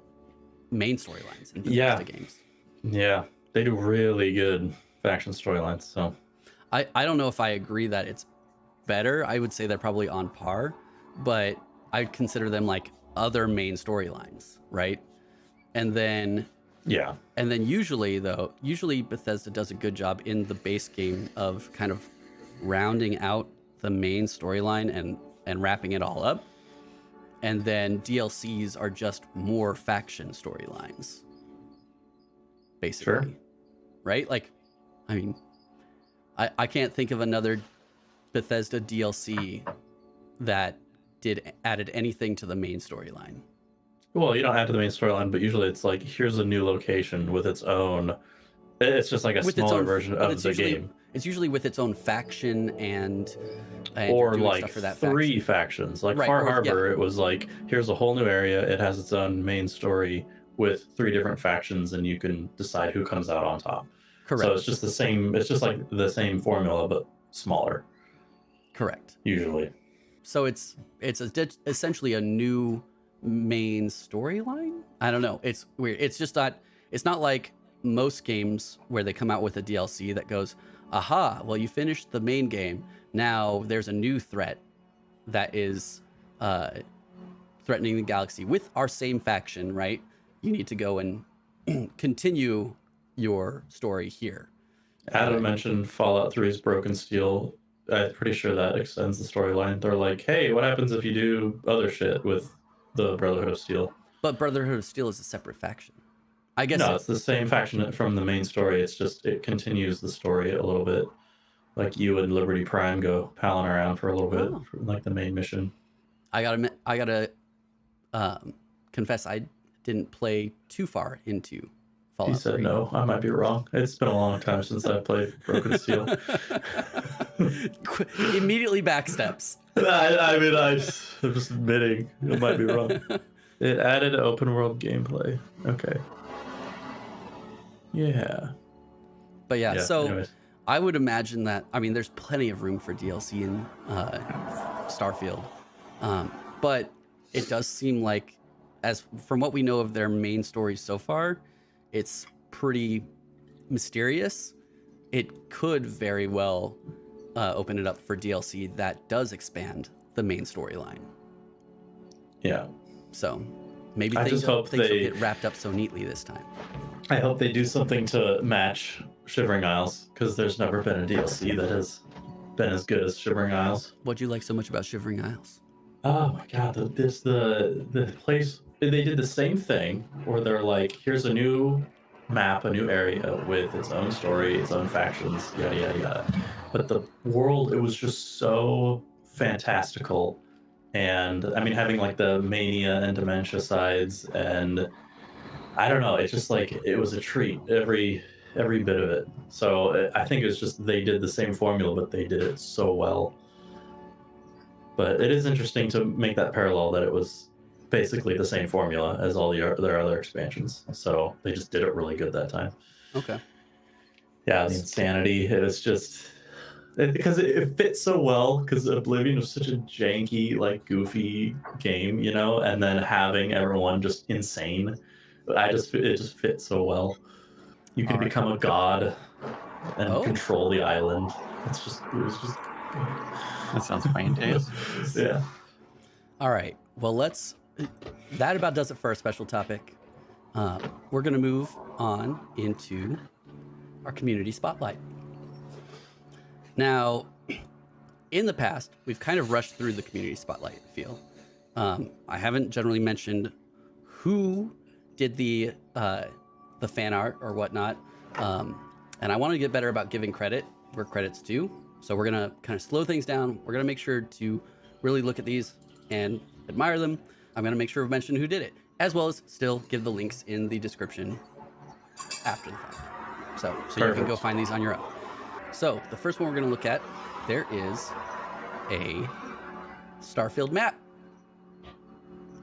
main storylines in Bethesda games. Yeah, they do really good faction storylines. So I don't know if I agree that it's better. I would say they're probably on par, but I consider them like other main storylines, right? And then usually Bethesda does a good job in the base game of kind of rounding out the main storyline and wrapping it all up. And then DLCs are just more faction storylines, basically. Sure. Right? Like, I mean, I can't think of another Bethesda DLC that added anything to the main storyline. Well, you don't add to the main storyline, but usually it's like, here's a new location with its own. It's just like a smaller version of the game. It's usually with its own faction and or doing like stuff for that three faction. factions. Like Right, Far or- Harbor, it was like, here's a whole new area. It has its own main story with 3 different factions, and you can decide who comes out on top. Correct. So it's just the same. It's just like the same formula, but smaller. Correct. Usually. So it's essentially a new main storyline. I don't know. It's weird. It's just not. It's not like most games where they come out with a DLC that goes, aha, well, you finished the main game. Now there's a new threat that is threatening the galaxy with our same faction, right? You need to go and continue your story here. Adam mentioned Fallout 3's Broken Steel. I'm pretty sure that extends the storyline. They're like, hey, what happens if you do other shit with the Brotherhood of Steel? But Brotherhood of Steel is a separate faction. I guess No, it's the same faction from the main story. It's just, it continues the story a little bit. Like you and Liberty Prime go palling around for a little bit, for like the main mission. I gotta confess, I didn't play too far into Fallout He said 3. no. I might be wrong. It's been a long time since I've played Broken Steel. Immediately backsteps. I'm just admitting I might be wrong. It added open world gameplay. Okay. Yeah. But yeah, so anyways. I would imagine that, I mean, there's plenty of room for DLC in Starfield. But it does seem like, as from what we know of their main story so far, it's pretty mysterious. It could very well open it up for DLC that does expand the main storyline. Yeah. So maybe I things just hope will they get wrapped up so neatly this time. I hope they do something to match Shivering Isles, because there's never been a DLC that has been as good as Shivering Isles. What'd you like so much about Shivering Isles? Oh my god, the place, they did the same thing where they're like, here's a new map, a new area with its own story, its own factions, yada yada yada. But the world, it was just so fantastical. And I mean, having like the mania and dementia sides, and I don't know, it's just like, it was a treat, every bit of it. So I think it's just, they did the same formula, but they did it so well. But it is interesting to make that parallel, that it was basically the same formula as all their other expansions. So they just did it really good that time. Okay. Yeah, the insanity, it was just, because it fits so well, because Oblivion was such a janky, like goofy game, you know, and then having everyone just insane, it just fits so well. You can become a god and control the island. It was just That sounds fantastic. yeah. All right. Well, that about does it for our special topic. We're going to move on into our community spotlight. Now, in the past, we've kind of rushed through the community spotlight, I feel. I haven't generally mentioned who did the fan art or whatnot. And I want to get better about giving credit where credit's due. So we're going to kind of slow things down. We're going to make sure to really look at these and admire them. I'm going to make sure to mention who did it, as well as still give the links in the description after the fact. So you can go find these on your own. So the first one we're going to look at, there is a Starfield map.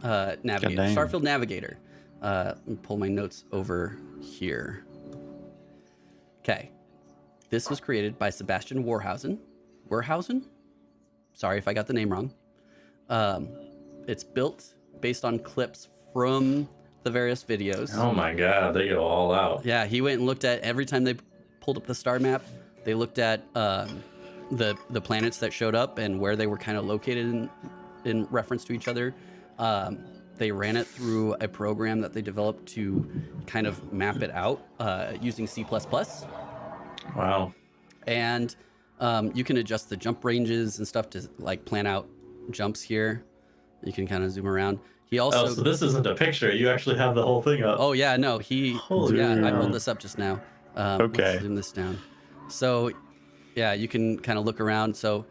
Navigator. Starfield Navigator. Let me pull my notes over here. Okay. This was created by Sebastian Warhausen. Warhausen? Sorry if I got the name wrong. It's built based on clips from the various videos. Oh my god, they go all out. Yeah, he went and looked at every time they pulled up the star map. They looked at the planets that showed up and where they were kind of located in reference to each other. They ran it through a program that they developed to kind of map it out using C++. Wow. And you can adjust the jump ranges and stuff to like plan out jumps here. You can kind of zoom around. He also. Oh, so this isn't a picture. You actually have the whole thing up. Oh yeah, no, Holy I pulled this up just now. Okay. Let's zoom this down. So, yeah, you can kind of look around. So,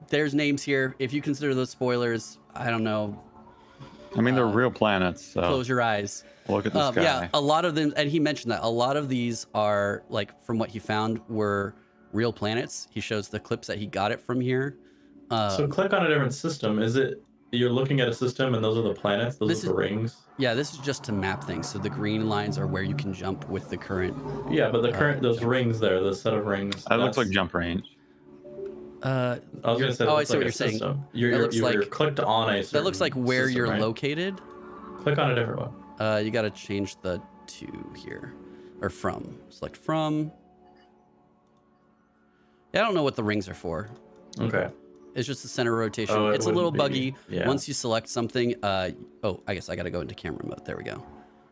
there's names here. If you consider those spoilers, I don't know. I mean, they're real planets. So Close your eyes. look at this guy. Yeah, a lot of them, and he mentioned that a lot of these are like from what he found were real planets. He shows the clips that he got it from here. So click on a different system. Is it you're looking at a system and those are the planets? Those are the rings? Yeah, this is just to map things. So the green lines are where you can jump with the current. Yeah, but the current those rings there, the set of rings. That looks like jump range. I was gonna say. Oh, I see like what you're system. saying. You're clicked on a. That looks like where system, you're right? located. Click on a different one. You got to change the to here, or from. Select from. Yeah, I don't know what the rings are for. Okay. It's just the center rotation. Oh, It's a little buggy. Yeah. Once you select something, oh, I guess I got to go into camera mode. There we go.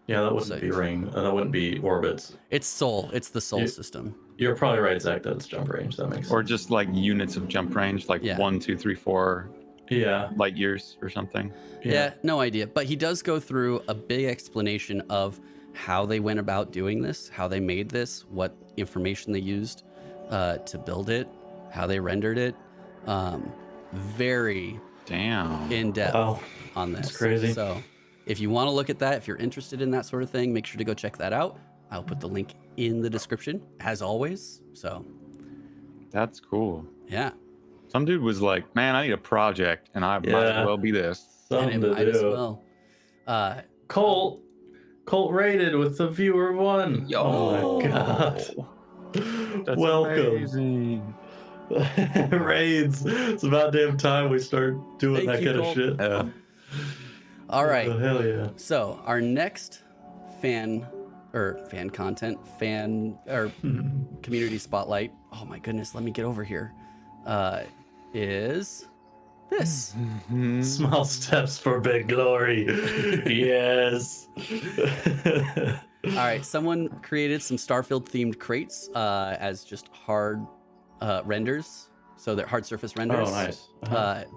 Yeah, that wouldn't be ring. That wouldn't be orbits. It's Sol. It's the Sol system. You're probably right, Zach. That's jump range. That makes sense. Or just like units of jump range, like 1, 2, 3, 4 Yeah. light years or something. Yeah, no idea. But he does go through a big explanation of how they went about doing this, how they made this, what information they used to build it, how they rendered it. Very Damn. in depth Wow. on this. That's crazy. So if you want to look at that, if you're interested in that sort of thing, make sure to go check that out. I'll put the link in the description as always. So That's cool. yeah. Some dude was like, man, I need a project, and I might as well be this. Something And it to might as do. well. Colt rated with the viewer 1. Yo. Oh my god. That's Welcome. amazing. Raids. It's about damn time we start doing Thank that you, kind of Colt. shit. All right. Oh, hell yeah. So our next fan community spotlight. Oh my goodness, let me get over here. Is this. Small steps for big glory. Yes. All right, someone created some Starfield themed crates as just hard renders. So they're hard surface renders. Oh, nice.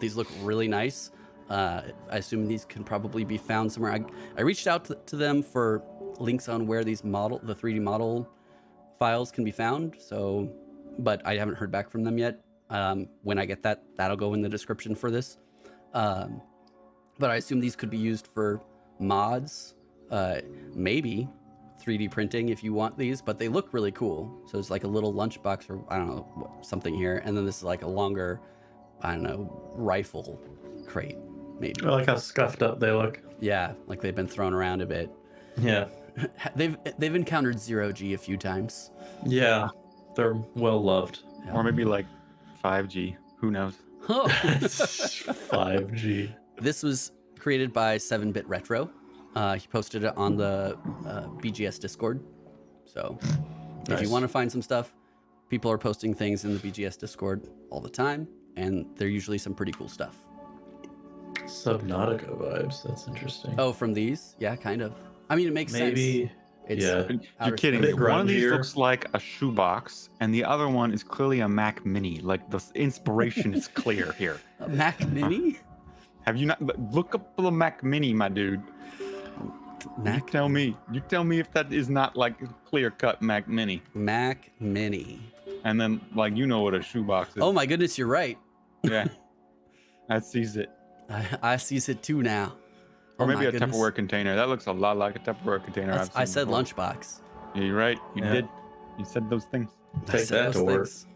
These look really nice. I assume these can probably be found somewhere. I reached out to them for links on where these the 3D model files can be found. So, but I haven't heard back from them yet. When I get that, that'll go in the description for this. But I assume these could be used for mods, maybe 3D printing if you want these, but they look really cool. So it's like a little lunchbox or I don't know, something here. And then this is like a longer, I don't know, rifle crate, maybe. I like how scuffed up they look. Yeah, like they've been thrown around a bit. Yeah. They've encountered 0G a few times. Yeah. They're well loved. Or maybe like 5G. Who knows? Oh. 5G. This was created by 7-Bit Retro. He posted it on the BGS Discord. So if Nice. you want to find some stuff, people are posting things in the BGS Discord all the time, and they're usually some pretty cool stuff. Subnautica vibes. That's interesting. Oh, from these? Yeah, kind of. I mean, it makes sense. Maybe It's Yeah. You're outer kidding space. me. One of these grungier. looks like a shoebox, and the other one is clearly a Mac Mini. Like the inspiration is clear here. A Mac Mini? Have you not look up the Mac Mini, my dude? Mac You tell me if that is not like a clear-cut Mac Mini. Mac Mini. And then like you know what a shoebox is. Oh my goodness, you're right. Yeah. That sees it. I sees it too now. Or Oh maybe my a goodness. Tupperware container. That looks a lot like a Tupperware container. That's- I I've seen said before. lunchbox. Yeah, you're right. You Yeah. did. You said those things. I Take said that to those work. things.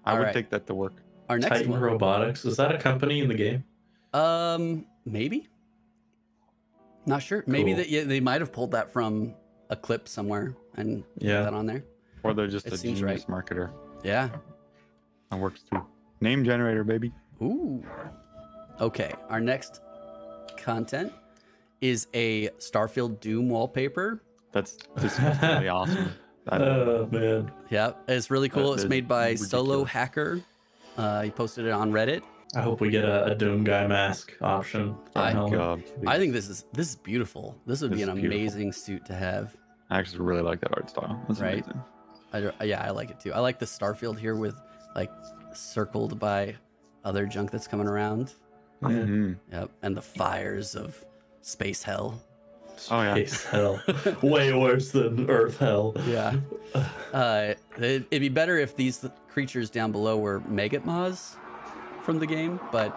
I All would right. take that to work. Our next Titan one. Robotics. Is that a company in the game? Maybe. Not sure. Maybe Cool. that they might have pulled that from a clip somewhere and put Yeah. that on there. Or they're just It a seems genius marketer. Yeah. That works too. Name generator, baby. Ooh. Okay. Our next content is a Starfield Doom wallpaper. This is really awesome. Oh man. Yeah, it's really cool. That It's is made by Solo ridiculous. Hacker. He posted it on Reddit. I hope we get a Doom guy mask option. For I- a helmet. God, I think this is beautiful. This would be This an is beautiful. amazing suit to have. I actually really like that art style. That's Right. amazing. Yeah, I like it too. I like the Starfield here with like circled by other junk that's coming around. Yeah. Mhm. Yep, and the fires of space hell. Oh, yeah. Space hell. Way worse than Earth hell. Yeah. It'd be better if these creatures down below were Maggot Mods from the game, but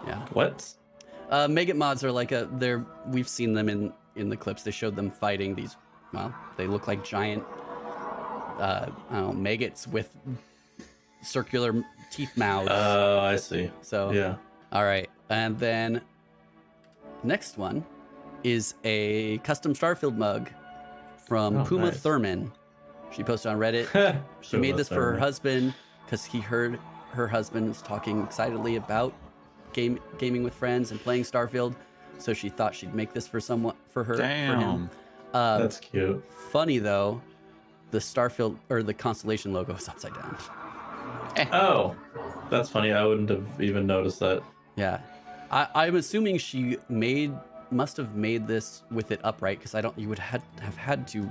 yeah. What? Maggot Mods are like we've seen them in the clips. They showed them fighting these. Well, they look like giant, I don't know, maggots with circular teeth mouths. Oh, I see. So Yeah. all right, and then next one is a custom Starfield mug from Oh, Puma nice. Thurman. She posted on Reddit. She made this for her husband because he heard her husband's talking excitedly about gaming with friends and playing Starfield. So she thought she'd make this for her. For him. Damn. That's cute. Funny though, the Starfield or the Constellation logo is upside down. Oh, that's funny. I wouldn't have even noticed that. Yeah, I'm assuming she must have made this with it upright because you would have had to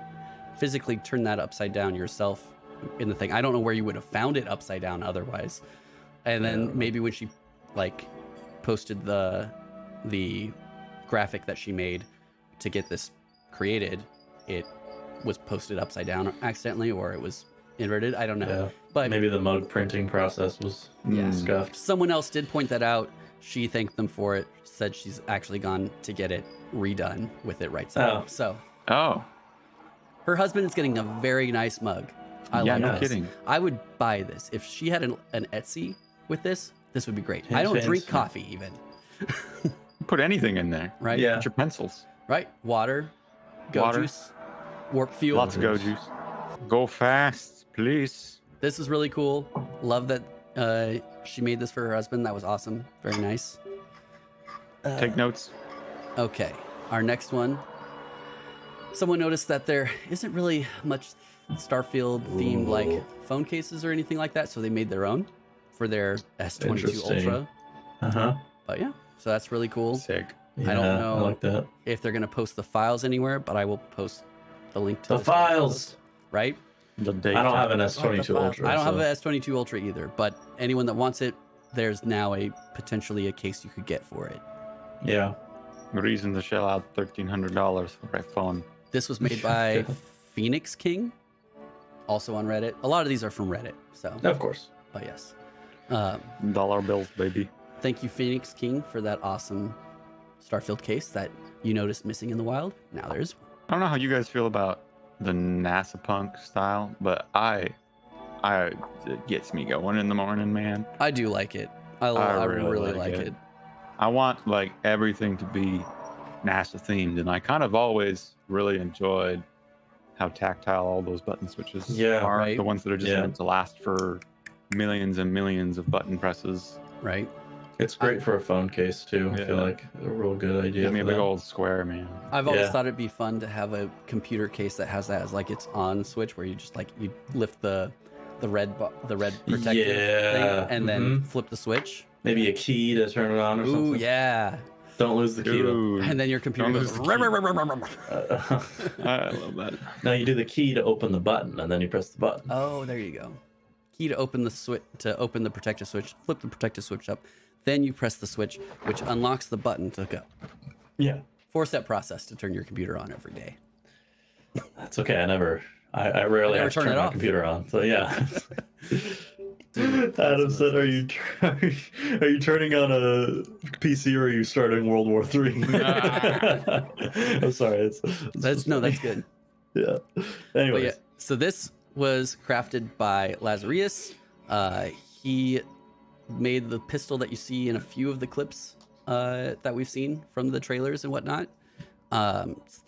physically turn that upside down yourself in the thing. I don't know where you would have found it upside down otherwise. And then Yeah. maybe when she like posted the graphic that she made to get this created, it was posted upside down accidentally or it was inverted. I don't know. Yeah. But Maybe the mug printing process was Yeah. scuffed. someone else did point that out. She thanked them for it, said she's actually gone to get it redone with it right side. Oh. up. So Oh. her husband is getting a very nice mug. I Yeah, like no this. kidding. I would buy this. If she had an Etsy with this would be great. I Hint, don't hint. drink coffee even. Put anything in there. Right? Yeah. Get your pencils. Right? Water, go Water. juice, warp fuel. Lots of go juice. Go fast, please. This is really cool. Love that she made this for her husband. That was awesome. Very nice. Take notes. Okay, our next one. Someone noticed that there isn't really much Starfield themed like Ooh. phone cases or anything like that, so they made their own for their S22 Interesting. Ultra. Uh-huh. But yeah, so that's really cool. Sick. Yeah, I don't know. I like that. If they're gonna post the files anywhere, but I will post the link to The files. Right? The date. I don't have an The S22 files. Ultra. I don't have so- an S22 Ultra either, but anyone that wants it, there's now potentially a case you could get for it. Yeah. Reason to shell out $1,300 for a phone. This was made by Phoenix King, also on Reddit. A lot of these are from Reddit, so Of course. but yes. Dollar bills, baby. Thank you, Phoenix King, for that awesome Starfield case that you noticed missing in the wild. Now there's one. I don't know how you guys feel about the NASA punk style, but it gets me going in the morning, man. I do like it. I really like it. I want like everything to be NASA themed, and I kind of always really enjoyed how tactile all those button switches Yeah, are. right. The ones that are just Yeah. meant to last for millions and millions of button presses. Right? It's great for a phone case too. I feel Yeah. like a real good idea. Give me a for big that. old square, man. I've always Yeah. thought it'd be fun to have a computer case that has that as like its on switch, where you just like you lift the red protector Yeah. thing and then Mhm. flip the switch. Maybe a key to turn it on or Ooh, something. yeah. Don't lose the key. Dude, And then your computer don't goes. lose the key. Uh, I love that. now you do the key to open the button, and then you press the button. Oh, there you go. Key to open the switch, to open the protective switch. Flip the protective switch up. Then you press the switch, which unlocks the button to go. Yeah. 4-step process to turn your computer on every day. That's okay. I rarely have to turn my computer on. So yeah. Adam said, "Are you turning on a PC or are you starting World War III?" I'm sorry. That's good. Yeah. Anyways. Yeah, so this was crafted by Lazureus. He made the pistol that you see in a few of the clips that we've seen from the trailers and whatnot. It's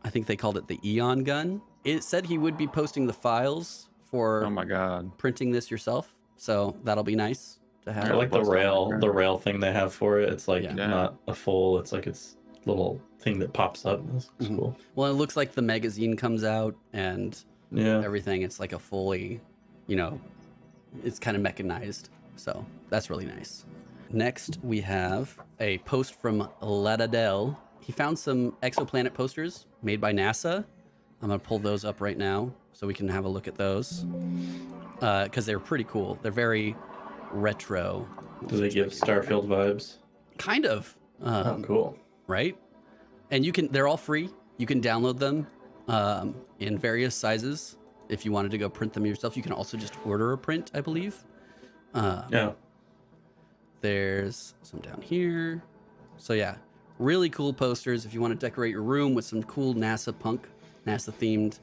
I think they called it the Eon Gun. It said he would be posting the files for Oh my god. printing this yourself, so that'll be nice to have. I like the rail thing they have for it. It's like Yeah. not a full. It's like it's little thing that pops up. That's cool. Well, it looks like the magazine comes out and Yeah. everything. It's like a fully, it's kind of mechanized. So that's really nice. Next, we have a post from lededel. He found some exoplanet posters made by NASA. I'm going to pull those up right now so we can have a look at those. Because they're pretty cool. They're very retro. Do they give Starfield vibes? Kind of. Oh, cool. Right? And they're all free. You can download them in various sizes. If you wanted to go print them yourself, you can also just order a print, I believe. Yeah. There's some down here. So yeah, really cool posters. If you want to decorate your room with some cool NASA themed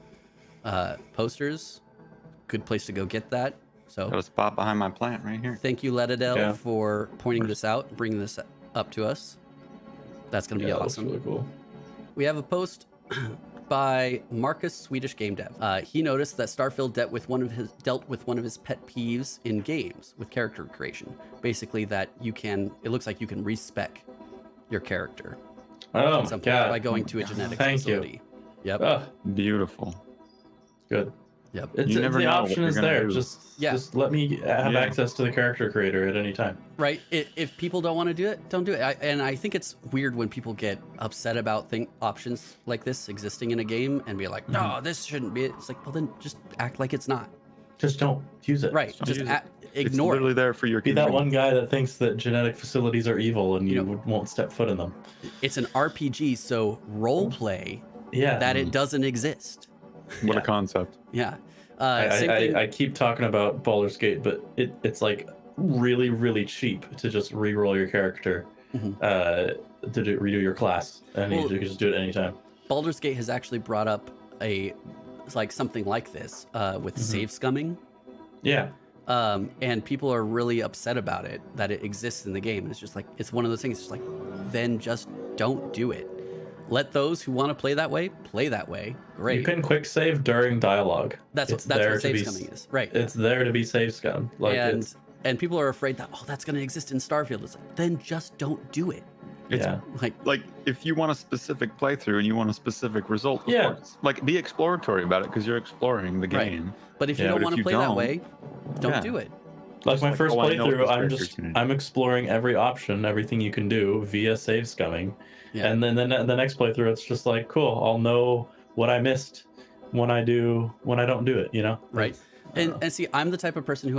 posters, good place to go get that. So Got a spot behind my plant right here. thank you, lededel, Yeah. for pointing this out, bringing this up to us. That's going to be Yeah, that's awesome. really cool. We have a post by MarcusSwedishGameDev. He noticed that Starfield dealt with one of his pet peeves in games with character creation. Basically, that it looks like you can respec your character Oh, at some point God. by going to a genetics Thank facility. you. Yep. Oh, Beautiful. good. Yep. You never the know what option you're is gonna there. do. Just let me have Yeah. access to the character creator at any time. Right. If people don't want to do it, don't do it. And I think it's weird when people get upset about options like this existing in a game and be like, no, this shouldn't be it. It's like, well, then just act like it's not. Just don't use it. Right. Don't Just use it. ignore It's it. literally there for your Be that convenience. one guy that thinks that genetic facilities are evil and you won't step foot in them. It's an RPG, so role play Yeah. that it doesn't exist. What a concept. Yeah. Same thing. I keep talking about Baldur's Gate, but it's like really, really cheap to just re-roll your character, Mhm. redo your class, and Well- you can just do it anytime. Baldur's Gate has actually brought up something like this with save scumming. Yeah. And people are really upset about it, that it exists in the game. And it's just like, it's one of those things, it's just like, then just don't do it. Let those who want to play that way. Great. You can quick save during dialogue. That's what save scumming is. Right. It's there to be save scum. And people are afraid that, that's going to exist in Starfield. It's like, then just don't do it. It's Yeah. like if you want a specific playthrough and you want a specific result, of Yeah. course, like be exploratory about it because you're exploring the Right. game. But if you Yeah, don't but want if to you play that don't, way, don't yeah. do it. Like my like, first oh, I know playthrough, this character. I'm exploring every option, everything you can do via save scumming, Yeah. and then the next playthrough, it's just like cool. I'll know what I missed when I don't do it. Right. And see, I'm the type of person who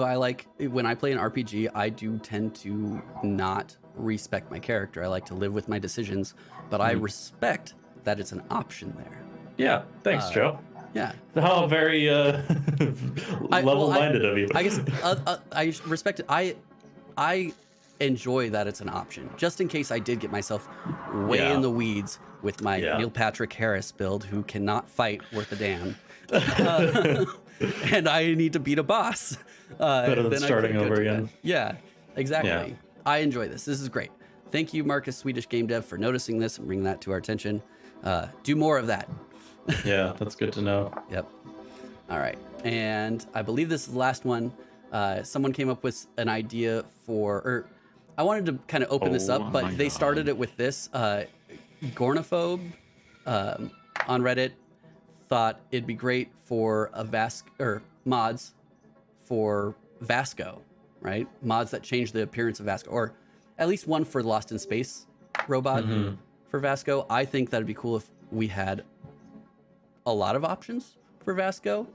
when I play an RPG, I do tend to not respect my character. I like to live with my decisions, but I respect that it's an option there. Yeah. Thanks, Joe. Yeah. How very level-minded of you. I guess I respect it. I enjoy that it's an option, just in case I did get myself way Yeah. in the weeds with my Yeah. Neil Patrick Harris build, who cannot fight worth a damn. And I need to beat a boss. Better than then I starting could go over to again. bed. Yeah, exactly. Yeah. I enjoy this. This is great. Thank you, MarcusSwedishGameDev, for noticing this and bringing that to our attention. Do more of that. Yeah, that's good to know. Yep. All right. And I believe this is the last one. Someone came up with an idea or I wanted to kind of open this Oh up, but my they God. started it with this. Gorn-A-Phobe on Reddit thought it'd be great for mods for VASCO, right? Mods that change the appearance of VASCO, or at least one for Lost in Space robot for VASCO. I think that'd be cool if we had a lot of options for VASCO.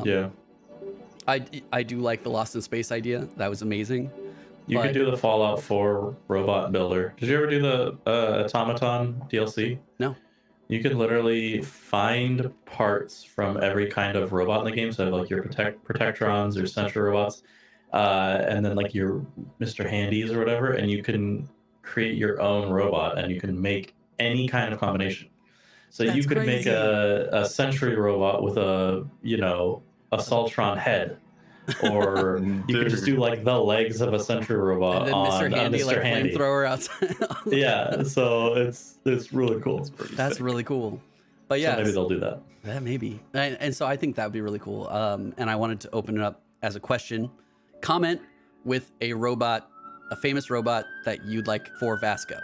Yeah. I do like the Lost in Space idea. That was amazing. You could do the Fallout 4 robot builder. Did you ever do the Automaton DLC? No. You can literally find parts from every kind of robot in the game. So like your Protectrons or Sentry robots, and then like your Mr. Handies or whatever, and you can create your own robot, and you can make any kind of combination. So That's you could crazy. make a Sentry robot with a Assaultron head. Or you could just do like the legs of a Sentry robot And then on Mr. Handy, Mr. like Handy. flamethrower outside. Yeah, so it's really cool. That's really cool. But yeah, So maybe they'll do that. that maybe. And so I think that would be really cool. And I wanted to open it up as a question. Comment with a robot, a famous robot that you'd like for VASCO.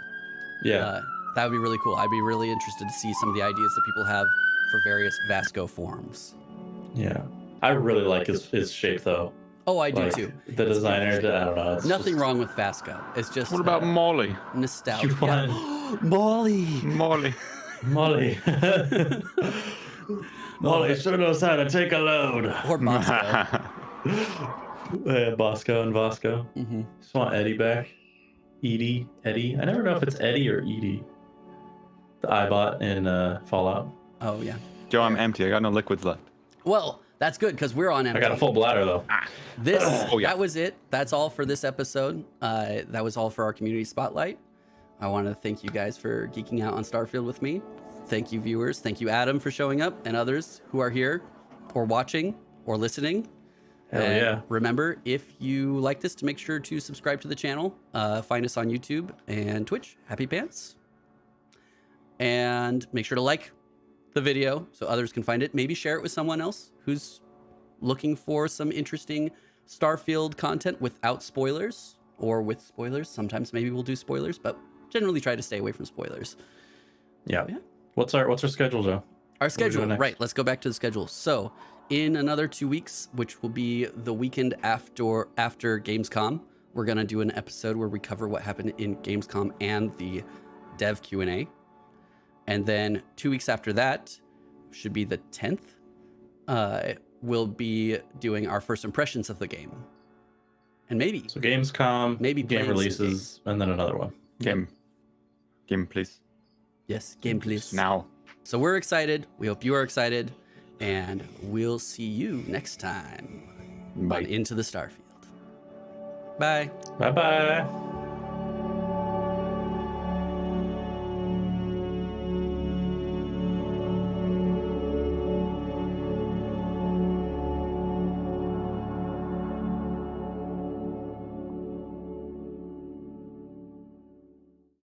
Yeah. That would be really cool. I'd be really interested to see some of the ideas that people have for various VASCO forms. Yeah. I really like his shape though. Oh, I do Like, too. The designer, I don't know. It's Nothing just- wrong with VASCO. It's just What about Molly? nostalgia. You want- Molly. Molly. Molly? Molly sure knows how to take a load. Or Bosco. Bosco and Vasco. hmm Just want Eddie back. Eddie. I never know if it's Eddie or Edie. The iBot in Fallout. Oh, yeah. Joe, I'm empty. I got no liquids left. Well, that's good because we're on I empty. got a full bladder though. This, Oh, yeah. that was it. That's all for this episode. That was all for our community spotlight. I want to thank you guys for geeking out on Starfield with me. Thank you, viewers. Thank you, Adam, for showing up, and others who are here or watching or listening. Hell And yeah. remember, if you like this, to make sure to subscribe to the channel. Find us on YouTube and Twitch. Happy Pants. And make sure to like the video so others can find it. Maybe share it with someone else who's looking for some interesting Starfield content without spoilers or with spoilers. Sometimes maybe we'll do spoilers, but generally try to stay away from spoilers. Yeah. Yeah. What's our schedule, Joe? Our are we doing schedule, next? right? Let's go back to the schedule. So, in another 2 weeks, which will be the weekend after Gamescom, we're gonna do an episode where we cover what happened in Gamescom and the Dev Q&A. And then 2 weeks after that, should be the 10th, we'll be doing our first impressions of the game. And maybe So Gamescom, Maybe game playing some releases, and then another one. Game, please. yes, gameplays. Now. So we're excited. We hope you are excited, and we'll see you next time Bye. on Into the Starfield. Bye. Bye bye.